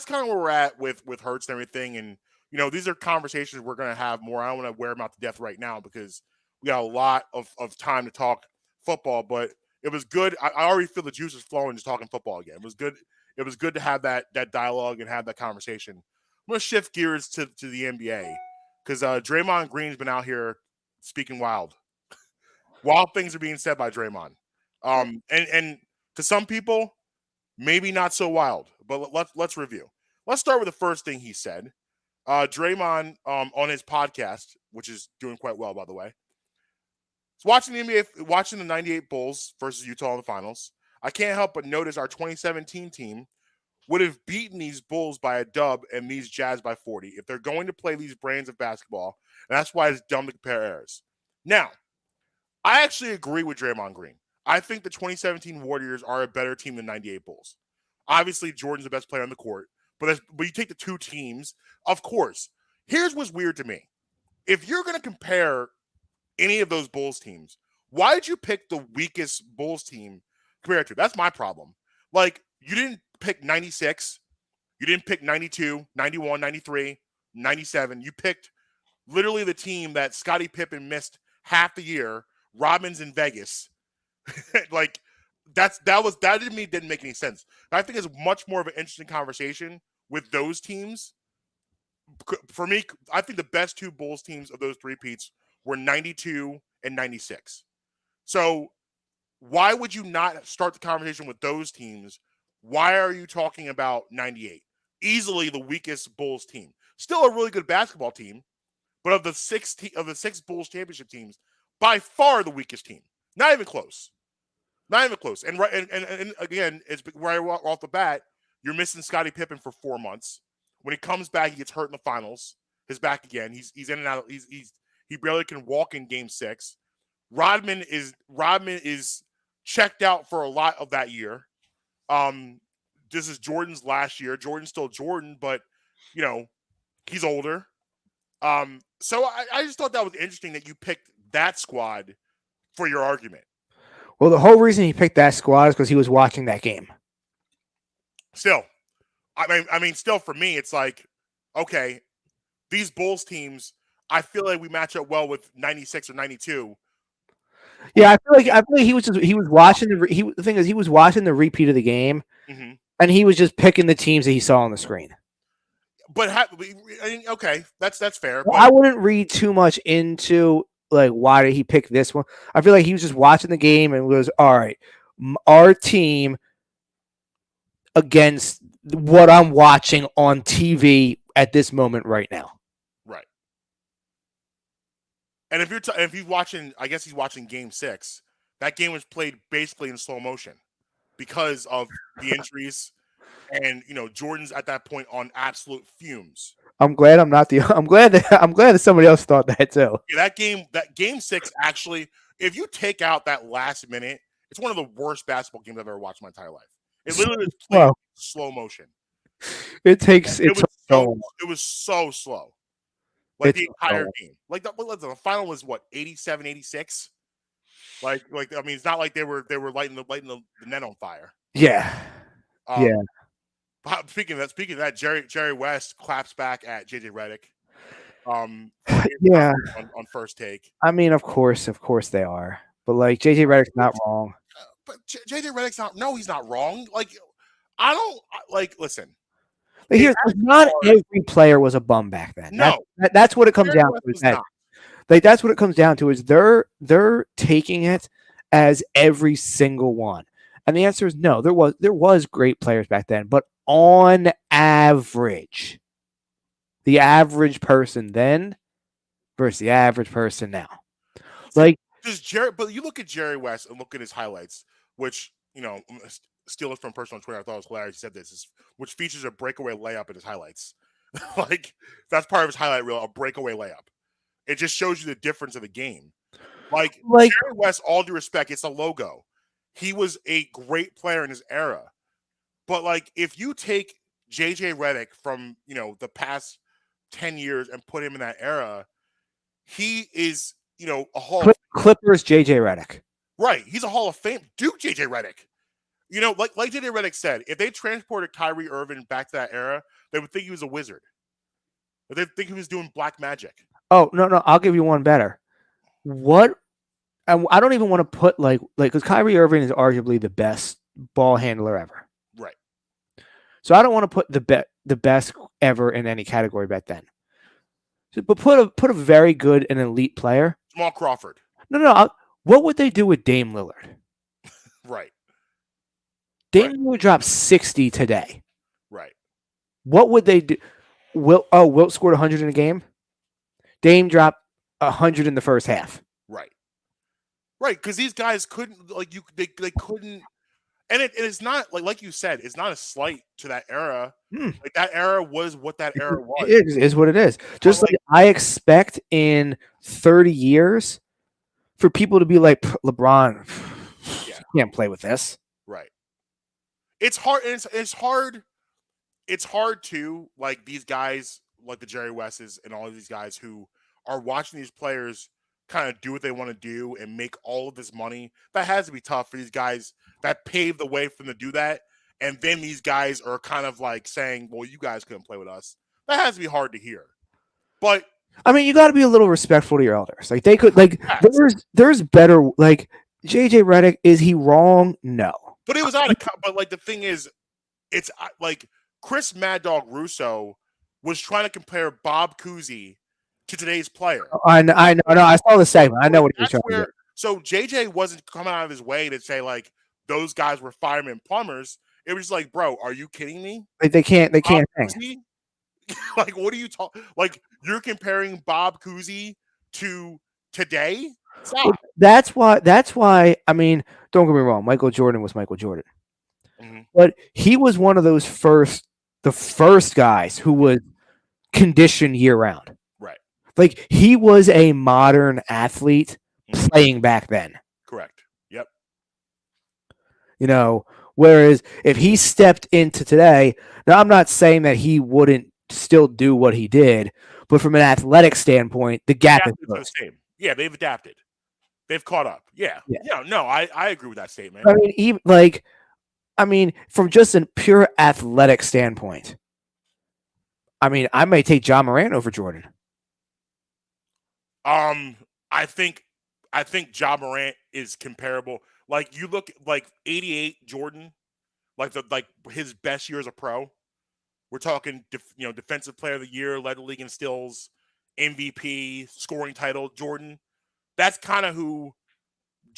kind of where we're at with Hurts and everything. And these are conversations we're going to have more. I don't want to wear them out to death right now because we got a lot of time to talk football. But it was good. I already feel the juices flowing just talking football again. It was good. It was good to have that dialogue and have that conversation. I'm going to shift gears to the NBA because Draymond Green's been out here speaking wild. Wild things are being said by Draymond. And to some people, maybe not so wild, but let's review. Let's start with the first thing he said. Draymond on his podcast, which is doing quite well, by the way. He's watching the NBA, watching the 98 Bulls versus Utah in the finals. I can't help but notice our 2017 team would have beaten these Bulls by a dub and these Jazz by 40 if they're going to play these brands of basketball. And that's why it's dumb to compare eras. Now, I actually agree with Draymond Green. I think the 2017 Warriors are a better team than 98 Bulls. Obviously, Jordan's the best player on the court, but you take the two teams, of course. Here's what's weird to me. If you're going to compare any of those Bulls teams, why did you pick the weakest Bulls team compared to? That's my problem. Like, you didn't pick 96. You didn't pick 92, 91, 93, 97. You picked literally the team that Scottie Pippen missed half the year, Robin's in Vegas. Like, that to me didn't make any sense. I think it's much more of an interesting conversation with those teams. For me, I think the best two Bulls teams of those three-peats were 92 and 96. So why would you not start the conversation with those teams? Why are you talking about 98? Easily the weakest Bulls team. Still a really good basketball team, but of the six Bulls championship teams, by far the weakest team. Not even close. Not even close. And again, it's right off the bat, you're missing Scottie Pippen for 4 months. When he comes back, he gets hurt in the finals. his back again. He's in and out. He barely can walk in Game 6. Rodman is checked out for a lot of that year. This is Jordan's last year. Jordan's still Jordan, but he's older. So I just thought that was interesting that you picked that squad for your argument. Well, the whole reason he picked that squad is because he was watching that game. Still, I mean, still for me, it's like, okay, these Bulls teams, I feel like we match up well with 96 or 92. Yeah, I feel like he was watching the thing is he was watching the repeat of the game, and he was just picking the teams that he saw on the screen. But okay, that's fair. Well, I wouldn't read too much into like why did he pick this one. I feel like he was just watching the game and was all right. Our team against what I'm watching on TV at this moment right now. Right. And if he's watching, I guess he's watching Game 6. That game was played basically in slow motion because of the injuries. And Jordan's at that point on absolute fumes. I'm glad that somebody else thought that too. Yeah, that game 6 actually, if you take out that last minute, it's one of the worst basketball games I've ever watched in my entire life. It literally was played in slow motion. It was so slow. Like the entire game. Like the final was what, 87, 86? Like I mean, it's not like they were lighting the net on fire. Yeah. Yeah. Speaking of that, Jerry West claps back at JJ Redick. Yeah. On First Take. I mean, of course they are. But like JJ Redick's not wrong. But JJ Redick's not. No, he's not wrong. Like I don't listen. Like, not every player was a bum back then. No, that's what it comes down to. Like that's what it comes down to is they're taking it as every single one. And the answer is no. There was great players back then, but on average, the average person then versus the average person now. Like but you look at Jerry West and look at his highlights, which steal it from personal Twitter. I thought it was hilarious. He said this, which features a breakaway layup in his highlights. Like that's part of his highlight reel, a breakaway layup. It just shows you the difference of the game. Like Jerry West, all due respect, it's a logo. He was a great player in his era. But like if you take JJ Redick from, the past 10 years and put him in that era, he is, a Hall of Clippers JJ Redick. Right. He's a Hall of Fame. Duke JJ Redick. Like JJ Redick said, if they transported Kyrie Irving back to that era, they would think he was a wizard. They'd think he was doing black magic. Oh, no, I'll give you one better. What? I don't even want to put like because Kyrie Irving is arguably the best ball handler ever. Right. So I don't want to put the best ever in any category back then. So, but put a very good and elite player. Jamal Crawford. No. What would they do with Dame Lillard? Right. Dame Lillard dropped 60 today. Right. What would they do? Wilt scored 100 in a game. Dame dropped 100 in the first half. Right. Right, because these guys couldn't they couldn't, and it's not like you said, it's not a slight to that era. Like that era was what that era was. It is what it is. Just like I expect in 30 years for people to be like LeBron, you can't play with this. Right. It's hard. It's hard. It's hard to like these guys, like the Jerry Wests and all of these guys who are watching these players kind of do what they want to do and make all of this money. That has to be tough for these guys that paved the way for them to do that. And then these guys are kind of like saying, well, you guys couldn't play with us. That has to be hard to hear. But I mean, you got to be a little respectful to your elders. Like they could, like there's better. Like JJ Redick, is he wrong? No. But it was out of. But like the thing is, it's like Chris Mad Dog Russo was trying to compare Bob Cousy to today's player. I know. No, I saw the segment. I know what he was trying to do. So JJ wasn't coming out of his way to say like those guys were firemen, plumbers. It was just like, bro, are you kidding me? Like, they can't hang. Like, what are you talking? Like, you're comparing Bob Cousy to today? Stop. That's why. I mean, don't get me wrong. Michael Jordan was Michael Jordan, but he was one of those the first guys who was conditioned year round. Like he was a modern athlete playing back then. Correct. Yep. You know, whereas if he stepped into today, now I'm not saying that he wouldn't still do what he did, but from an athletic standpoint, the gap is the same. Yeah, they've adapted. They've caught up. Yeah. No, I agree with that statement. I mean, even from just a pure athletic standpoint, I mean, I may take John Morant over Jordan. I think Ja Morant is comparable. Like you look like 88 Jordan, like his best year as a pro. We're talking defensive player of the year, led the league in steals, MVP, scoring title, Jordan. That's kind of who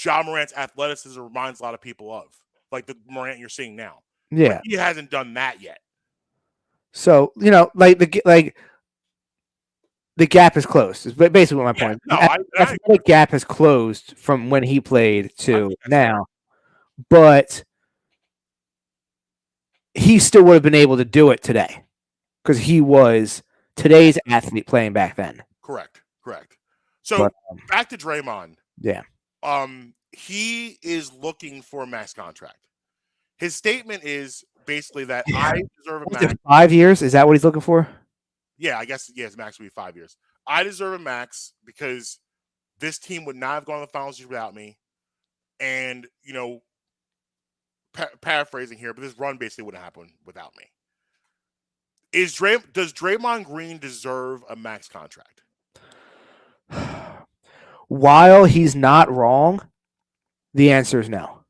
Ja Morant's athleticism reminds a lot of people of. Like the Morant you're seeing now. Yeah. But he hasn't done that yet. So, the gap is closed. Is basically what my point. The gap has closed from when he played to now, but he still would have been able to do it today because he was today's athlete playing back then. Correct. So back to Draymond. Yeah. He is looking for a max contract. His statement is basically that I deserve a max. 5 years? Is that what he's looking for? Yeah, I guess his max would be 5 years. I deserve a max because this team would not have gone to the finals without me. And, paraphrasing here, but this run basically wouldn't happen without me. Does Draymond Green deserve a max contract? While he's not wrong, the answer is no.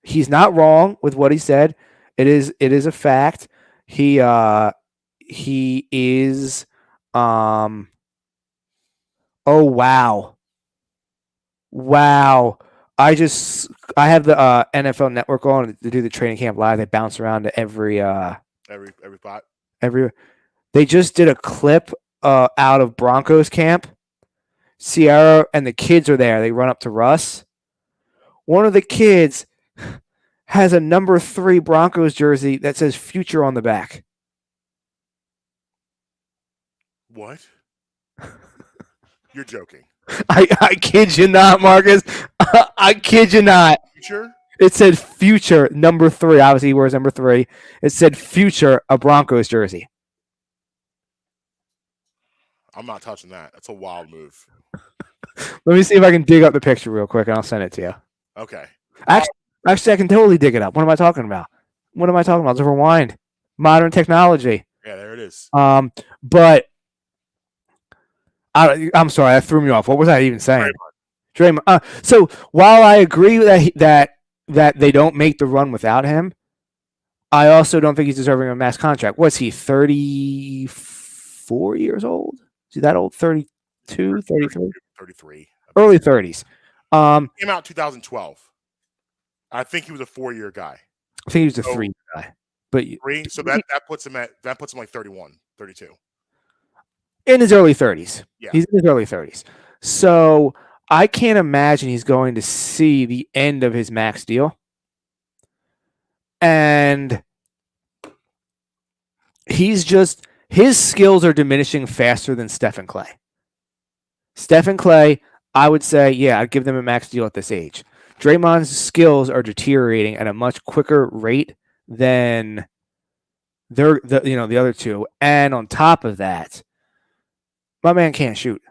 He's not wrong with what he said. It is a fact. He is oh wow. I have the NFL Network on to do the training camp live. They bounce around to every spot. They just did a clip out of Broncos camp. Sierra and the kids are there. They run up to Russ. One of the kids has a number 3 Broncos jersey that says "Future" on the back. What? You're joking. I kid you not, Marcus. I kid you not. Future? It said "Future" number 3. Obviously, he wears number 3. It said "Future," a Broncos jersey. I'm not touching that. That's a wild move. Let me see if I can dig up the picture real quick, and I'll send it to you. Okay. Actually, I can totally dig it up. What am I talking about? Just rewind. Modern technology. Yeah, there it is. But I'm sorry, that threw me off. What was I even saying? Draymond. So while I agree that they don't make the run without him, I also don't think he's deserving of a max contract. What's he, 34 years old? Is he that old? 32, 33? 33. Early 30s. Came out 2012. I think he was a 4-year guy. I think he was a 3-year guy. But 3? So that puts him like 31, 32. In his early 30s. Yeah. He's in his early 30s. So I can't imagine he's going to see the end of his max deal. And his skills are diminishing faster than Stephen Clay. Stephen Clay, I would say, yeah, I'd give them a max deal at this age. Draymond's skills are deteriorating at a much quicker rate than the other two. And on top of that, my man can't shoot.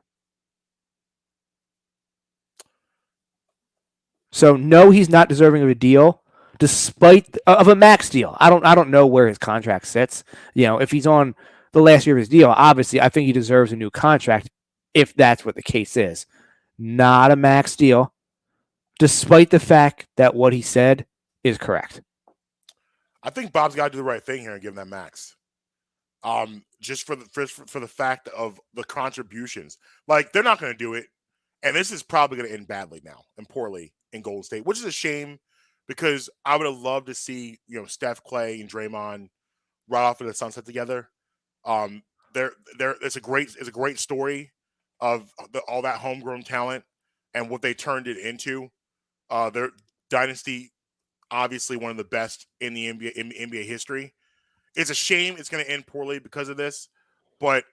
So no, he's not deserving of a deal, despite of a max deal. I don't know where his contract sits. If he's on the last year of his deal, obviously I think he deserves a new contract if that's what the case is. Not a max deal, despite the fact that what he said is correct. I think Bob's got to do the right thing here and give him that max. Just for the fact of the contributions. Like, they're not going to do it. And this is probably going to end badly now and poorly in Golden State, which is a shame because I would have loved to see, Steph, Clay, and Draymond right off of the sunset together. It's a great story of all that homegrown talent and what they turned it into. Their dynasty, obviously one of the best in the NBA history. It's a shame it's going to end poorly because of this, But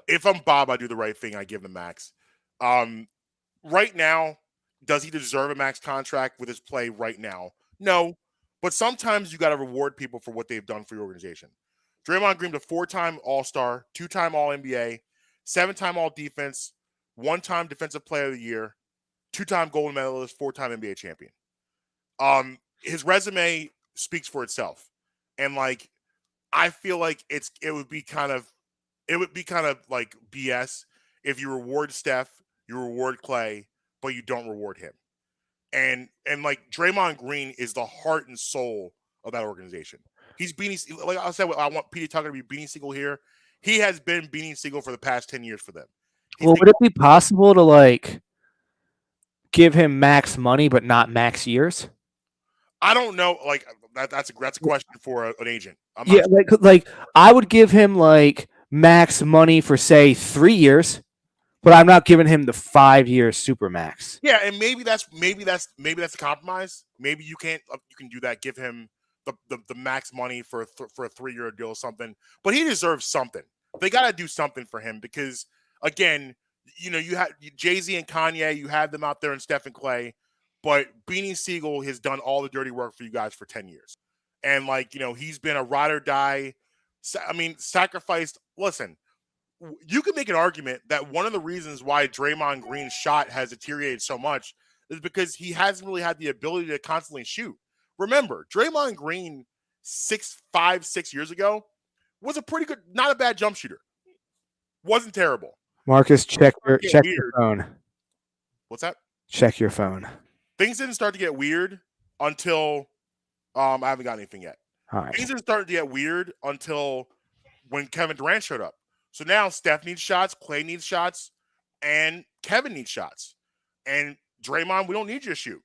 if I'm Bob, I do the right thing. I give him max. Right now, does he deserve a max contract with his play right now? No. But sometimes you got to reward people for what they've done for your organization. Draymond Green, a 4-time All-Star, 2-time All-NBA, 7-time All-Defense, 1-time Defensive Player of the Year, 2-time gold medalist, 4-time NBA champion. His resume speaks for itself. And like, I feel like it would be kind of like BS if you reward Steph, you reward Clay, but you don't reward him. And like Draymond Green is the heart and soul of that organization. He's Beanie, like I said, I want P.J. Tucker to be Beanie Siegel here. He has been Beanie Siegel for the past 10 years for them. Well, would it be possible to like give him max money but not max years? I don't know. Like that's a question for an agent. Yeah, like I would give him like max money for say 3 years, but I'm not giving him the 5-year super max. Yeah, and maybe that's a compromise. Maybe you can do that. Give him the max money for a 3-year deal or something. But he deserves something. They got to do something for him because again, you have Jay-Z and Kanye. You have them out there and Steph and Clay, but Beanie Siegel has done all the dirty work for you guys for 10 years, and like he's been a ride or die. I mean, sacrificed. Listen. You can make an argument that one of the reasons why Draymond Green's shot has deteriorated so much is because he hasn't really had the ability to constantly shoot. Remember, Draymond Green 6 years ago was a pretty good, not a bad jump shooter. Wasn't terrible. Marcus, check your phone. What's that? Check your phone. Things didn't start to get weird until I haven't got anything yet. All right. Things didn't start to get weird until when Kevin Durant showed up. So now Steph needs shots, Clay needs shots, and Kevin needs shots. And Draymond, we don't need you to shoot.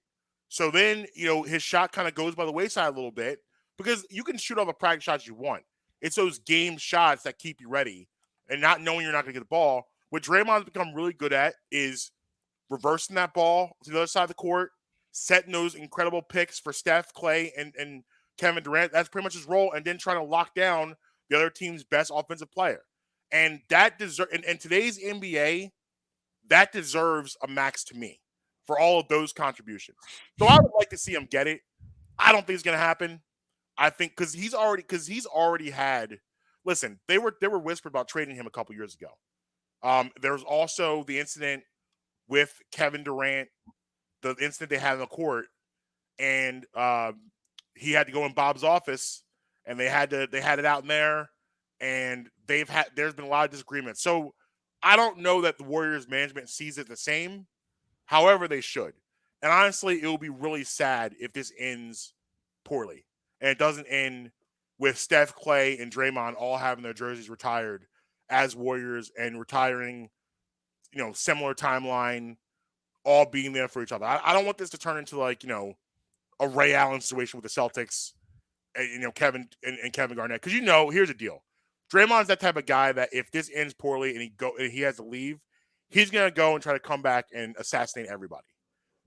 So then, his shot kind of goes by the wayside a little bit because you can shoot all the practice shots you want. It's those game shots that keep you ready and not knowing you're not going to get the ball. What Draymond's become really good at is reversing that ball to the other side of the court, setting those incredible picks for Steph, Clay, and Kevin Durant. That's pretty much his role. And then trying to lock down the other team's best offensive player. And that in today's NBA, that deserves a max to me for all of those contributions. So I would like to see him get it. I don't think it's going to happen. I think because he's already had. Listen, they were whispered about trading him a couple years ago. There was also the incident with Kevin Durant, the incident they had in the court, and he had to go in Bob's office, and they had it out in there. And there's been a lot of disagreement. So I don't know that the Warriors management sees it the same. However, they should. And honestly, it will be really sad if this ends poorly. And it doesn't end with Steph, Clay, and Draymond all having their jerseys retired as Warriors and retiring, similar timeline, all being there for each other. I don't want this to turn into like, a Ray Allen situation with the Celtics and, Kevin and Kevin Garnett. Because, here's the deal. Draymond's that type of guy that if this ends poorly and he has to leave, he's gonna go and try to come back and assassinate everybody.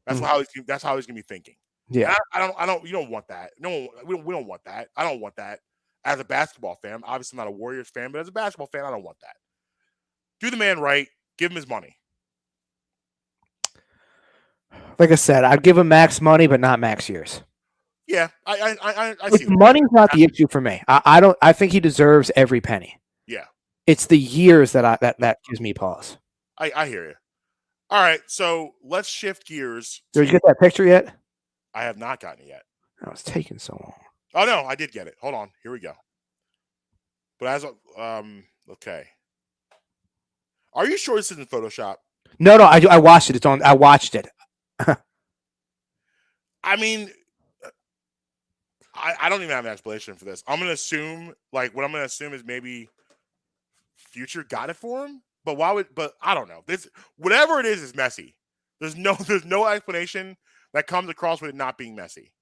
That's how he's gonna be thinking. Yeah, I don't. You don't want that. No, we don't want that. I don't want that as a basketball fan. Obviously, I'm not a Warriors fan, but as a basketball fan, I don't want that. Do the man right. Give him his money. Like I said, I'd give him max money, but not max years. Yeah, I see. Money's not the issue for me. I think he deserves every penny. Yeah, it's the years that gives me pause. I hear you. All right, so let's shift gears. Did you get that picture yet? I have not gotten it yet. Oh, it's taking so long. Oh no, I did get it. Hold on, here we go. But as okay, are you sure this isn't Photoshop? No, I watched it. It's on. I watched it. I mean. I don't even have an explanation for this. I'm gonna assume, what I'm gonna assume is maybe Future got it for him. But but I don't know. This whatever it is messy. There's no explanation that comes across with it not being messy.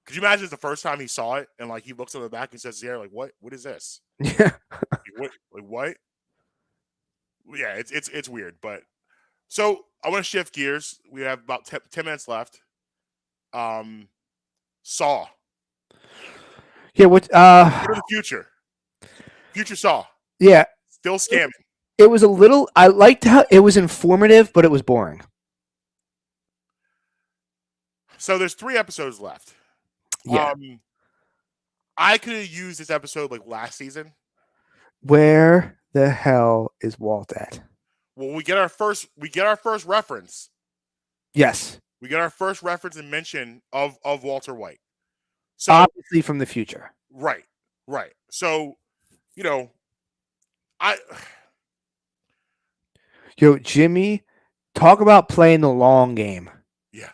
Could you imagine it's the first time he saw it and he looks on the back and says, "Yeah, what is this?" Yeah. What? Yeah, it's weird. But so I want to shift gears. We have about 10 minutes left. Saul. Yeah, what go to the future. Future Saul. Yeah. Still scamming. It was a little. I liked how it was informative, but it was boring. So there's 3 episodes left. Yeah. I could have used this episode like last season. Where the hell is Walt at? Well, we get our first reference. Yes. We get our first reference and mention of Walter White. So Obviously from the future. Right. So, Yo, Jimmy, talk about playing the long game. Yeah.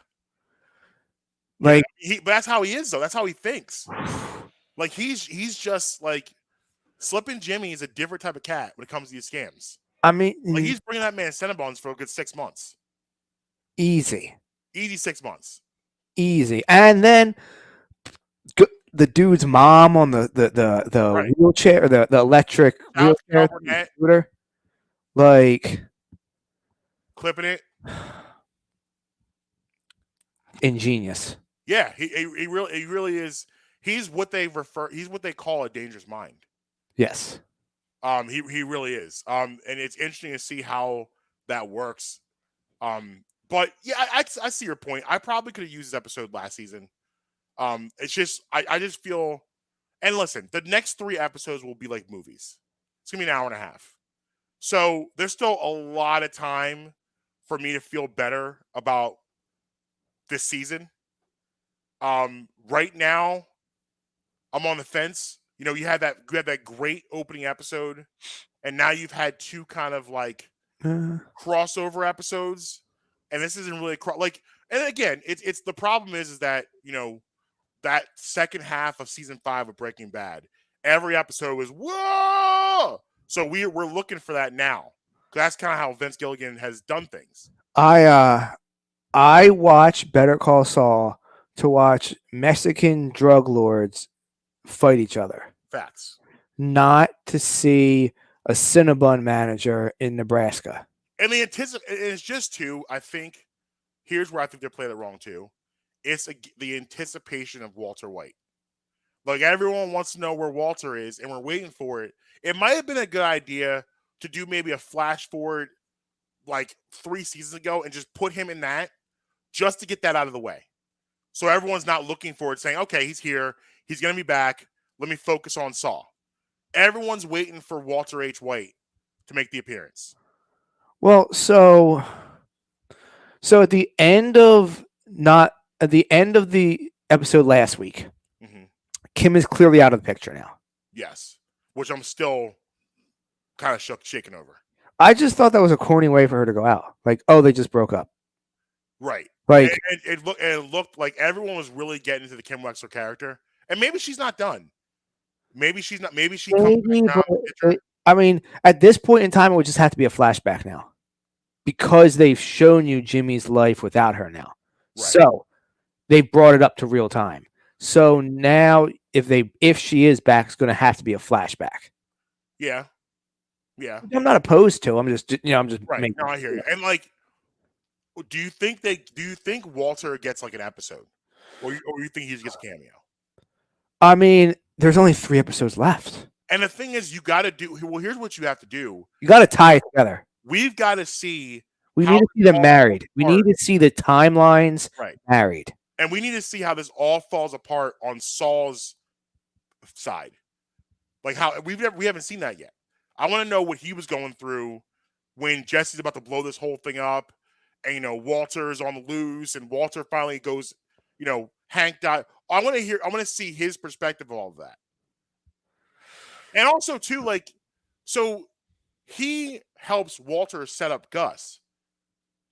Like, but that's how he is, though. That's how he thinks. Like he's just like Slippin' Jimmy is a different type of cat when it comes to these scams. I mean, like he's bringing that man Cinnabons for a good 6 months. Easy 6 months. Easy. And then the dude's mom on the Right. wheelchair, the electric wheelchair scooter, like clipping it. Ingenious. Yeah, he really is. He's what they call a dangerous mind. Yes. He really is. And it's interesting to see how that works. But yeah, I see your point. I probably could have used this episode last season. It's just I just feel, and listen, the next 3 episodes will be like movies. It's gonna be an hour and a half. So there's still a lot of time for me to feel better about this season. Right now, I'm on the fence. You had that great opening episode, and now you've had 2 kind of like crossover episodes, and this isn't really and again, it's the problem is that that second half of season 5 of Breaking Bad, every episode was whoa. So we're looking for that now. That's kind of how Vince Gilligan has done things. I watch Better Call Saul to watch Mexican drug lords fight each other. Facts. Not to see a Cinnabon manager in Nebraska. And it's just I think, here's where I think they're playing it wrong too. It's the anticipation of Walter White. Like everyone wants to know where Walter is, and we're waiting for it. It might have been a good idea to do maybe a flash forward like 3 seasons ago and just put him in that just to get that out of the way. So everyone's not looking for it saying, okay, he's here. He's going to be back. Let me focus on Saul. Everyone's waiting for Walter H. White to make the appearance. Well, so at the end of the episode last week, Kim is clearly out of the picture now. Yes, which I'm still kind of shaken over. I just thought that was a corny way for her to go out. Like, oh, they just broke up. Right. Like it looked like everyone was really getting into the Kim Wexler character, and maybe she's not done. Maybe she's not. Maybe she comes back around. I mean, at this point in time, it would just have to be a flashback now, because they've shown you Jimmy's life without her now. Right. So they brought it up to real time. So now, if she is back, it's going to have to be a flashback. Yeah. I'm not opposed to. I'm just right. No, I hear you. And like, do you think Walter gets like an episode, or you think he just gets a cameo? I mean, there's only 3 episodes left. And the thing is, you got to do. Well, here's what you have to do. You got to tie it together. We've got to see. We need to see them married. We need to see the timelines married. And we need to see how this all falls apart on Saul's side. Like how we haven't seen that yet. I want to know what he was going through when Jesse's about to blow this whole thing up, and Walter's on the loose, and Walter finally goes, Hank died. I want to see his perspective of all of that. And also too, like, so he helps Walter set up Gus.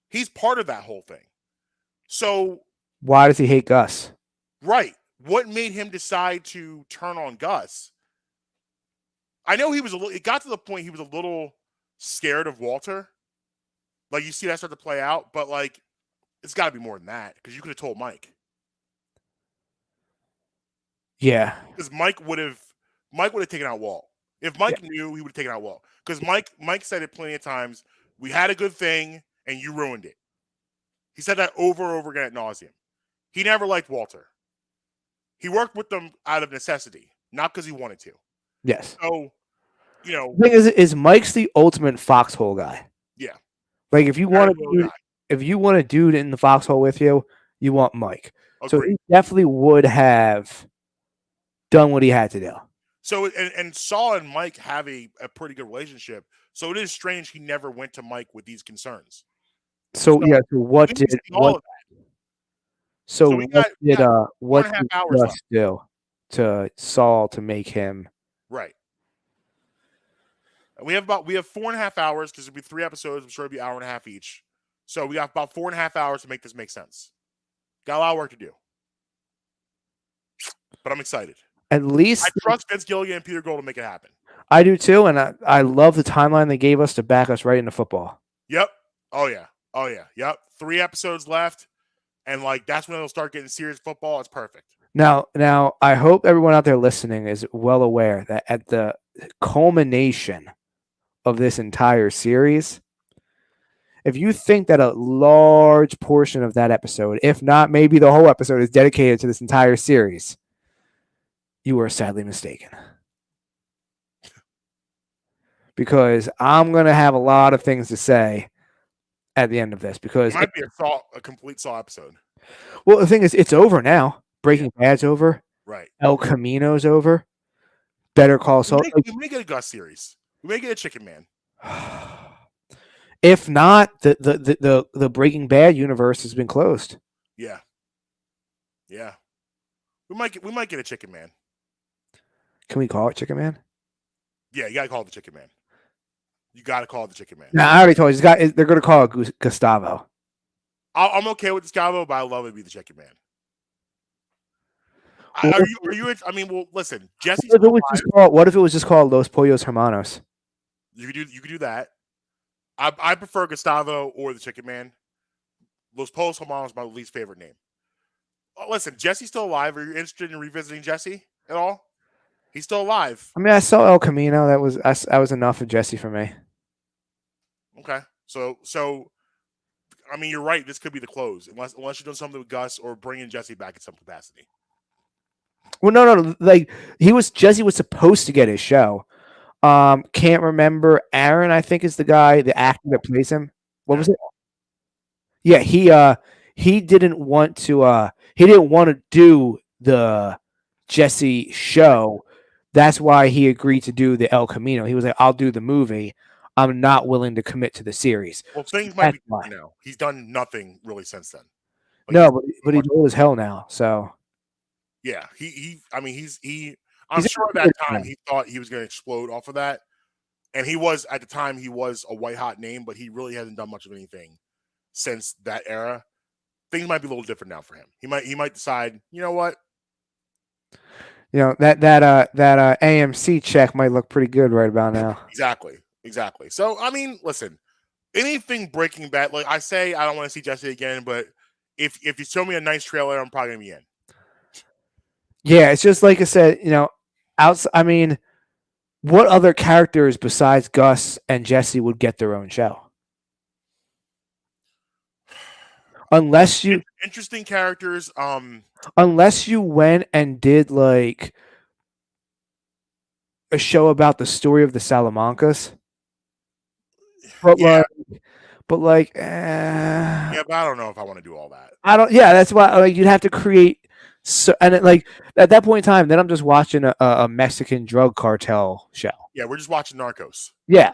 He's part of that whole thing. So why does he hate Gus? Right. What made him decide to turn on Gus? I know it got to the point he was a little scared of Walter. Like, you see that start to play out, but like, it's got to be more than that, because you could have told Mike. Yeah. Because Mike would have taken out Walt. If Mike knew, he would have taken out Walt. Because Mike said it plenty of times, we had a good thing and you ruined it. He said that over and over again ad nauseum. He never liked Walter. He worked with them out of necessity, not because he wanted to. Yes. So you know, the thing is Mike's the ultimate foxhole guy. yeah. Like if you want Very low guy. a dude in the foxhole with you, you want Mike. So Agreed. he definitely would have done what he had to do. So and Saul and Mike have a pretty good relationship. So it is strange he never went to Mike with these concerns. So So yeah, so what we need to did see all of that. so So we got what 4.5 did hours Gus left. do to Saul to make him Right. We have 4.5 hours because it'll be 3 episodes. I'm sure it'll be an hour and a half each. So we got about 4.5 hours to make this make sense. Got a lot of work to do. But I'm excited. at least I trust Vince Gilligan and Peter Gold to make it happen. I do too, and I love the timeline they gave us to back us right into football. Yep. Oh yeah. Oh yeah. Yep. 3 episodes left. And like that's when it'll start getting serious football. It's perfect. Now I hope everyone out there listening is well aware that at the culmination of this entire series, if you think that a large portion of that episode, if not maybe the whole episode, is dedicated to this entire series, you are sadly mistaken. Because I'm going to have a lot of things to say at the end of this. Because it might be a complete Saw episode. Well, the thing is, it's over now. Breaking Bad's over. Right. El Camino's over. Better Call Saul. We may get a Gus series. We may get a Chicken Man. If not, the Breaking Bad universe has been closed. Yeah. Yeah. We might get a Chicken Man. Can we call it Chicken Man? Yeah, you gotta call it the Chicken Man. You gotta call it the Chicken Man. No, I already told you. They're going to call it Gustavo. I'm okay with Gustavo, but I love it to be the Chicken Man. Are you? I mean, well, listen, Jesse. What if it was just called Los Pollos Hermanos? You could do that. I prefer Gustavo or the Chicken Man. Los Pollos Hermanos is my least favorite name. Oh, listen, Jesse's still alive. Are you interested in revisiting Jesse at all? He's still alive. I mean, I saw El Camino. That was enough of Jesse for me. Okay, so I mean, you're right. This could be the close, unless you're doing something with Gus or bringing Jesse back in some capacity. Well, no. Like Jesse was supposed to get his show. Can't remember. Aaron, I think, is the actor that plays him. What was it? Yeah, he didn't want to do the Jesse show. That's why he agreed to do the El Camino. He was like, I'll do the movie. I'm not willing to commit to the series. Well, things might be different now. He's done nothing really since then. But he's old as hell now. So yeah, I'm sure at that time he thought he was going to explode off of that, and he was at the time he was a white hot name, but he really hasn't done much of anything since that era. Things might be a little different now for him. He might decide, you know what? You know, that AMC check might look pretty good right about now. Exactly. So I mean, listen, anything Breaking Bad, like I say, I don't want to see Jesse again, but if you show me a nice trailer, I'm probably gonna be in. Yeah, it's just like I said, you know, I mean, what other characters besides Gus and Jesse would get their own show? Unless you interesting characters, unless you went and did like a show about the story of the Salamancas. But yeah. But I don't know if I want to do all that. That's why you'd have to create. So and at that point in time, then I'm just watching a Mexican drug cartel show. Yeah, we're just watching Narcos. Yeah,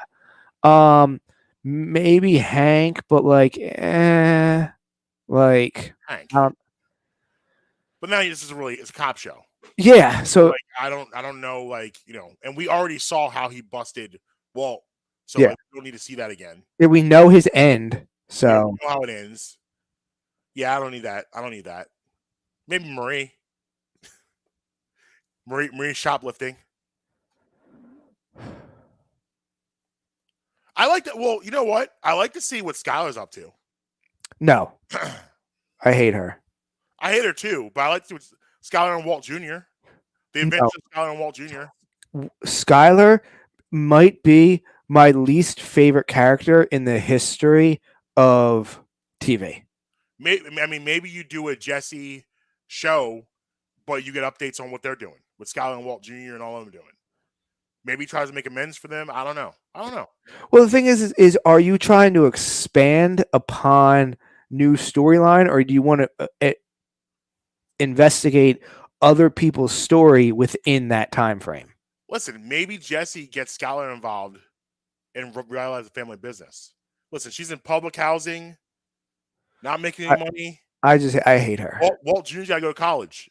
maybe Hank, but Hank. But now this is it's a cop show. Yeah, so I don't know, and we already saw how he busted Walt, so yeah. We don't need to see that again. Yeah, we know his end, so we know how it ends. Yeah, I don't need that. Maybe Marie shoplifting. I like that. Well, you know what? I like to see what Skylar's up to. No, I hate her. I hate her too, but I like to see Skylar and Walt Jr. The adventure of Skylar and Walt Jr. Skylar might be my least favorite character in the history of TV. Maybe you do a Jesse show, but you get updates on what they're doing, what Skylar and Walt Jr. and all of them doing. Maybe he tries to make amends for them. I don't know. Well, the thing is are you trying to expand upon new storyline, or do you want to investigate other people's story within that time frame? Listen, maybe Jesse gets Skylar involved and realize the family business. Listen, she's in public housing, not making any money. I hate her. Walt Jr. got to go to college.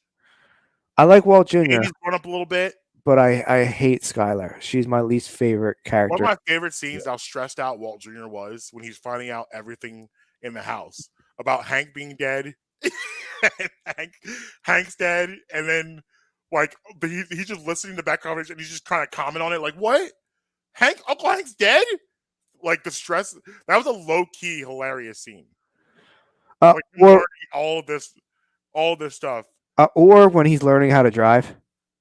I like Walt Jr. He's grown up a little bit. But I hate Skylar. She's my least favorite character. One of my favorite scenes, how stressed out Walt Jr. was when he's finding out everything in the house about Hank being dead. Hank's dead, and then like he's just listening to that conversation and he's just trying to comment on it, like, what? Uncle Hank's dead? Like the stress. That was a low-key hilarious scene. Like all this stuff. Or when he's learning how to drive.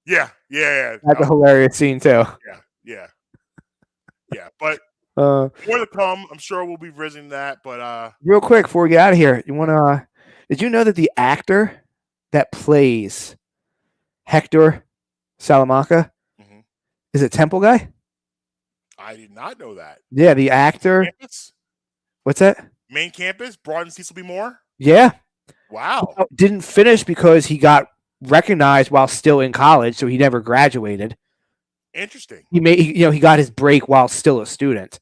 Yeah. That's a hilarious scene too. Yeah. But more to come. I'm sure we'll be revisiting that. But real quick before we get out of here, did you know that the actor that plays Hector Salamanca is a Temple guy? I did not know that. Yeah, the actor. Campus? What's that? Main campus, Broad and Cecil B. Moore. Yeah. Wow. Didn't finish because he got recognized while still in college, so he never graduated. Interesting. He got his break while still a student.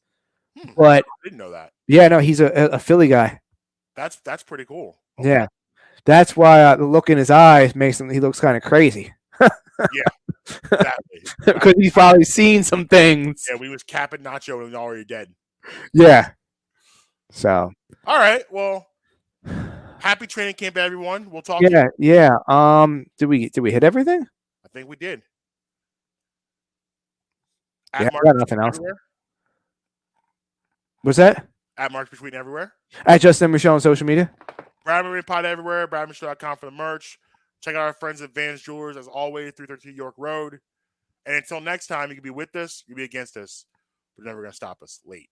But I didn't know that. Yeah, no, he's a Philly guy. That's pretty cool. Okay. Yeah, that's why the look in his eyes makes him. He looks kind of crazy. Yeah, exactly. Because he's probably seen some things. Yeah, we was capping Nacho and already dead. Yeah. So. All right. Well, happy training camp, everyone. We'll talk. Yeah. Did we hit everything? I think we did. I got nothing else. Everywhere. What's that? At Marques Between everywhere. At Justin Michelle on social media. Brad Marine Pod everywhere. BradMichelle.com for the merch. Check out our friends at Vans Jewelers as always, 332 York Road. And until next time, you can be with us, you can be against us, but you're never going to stop us. Late.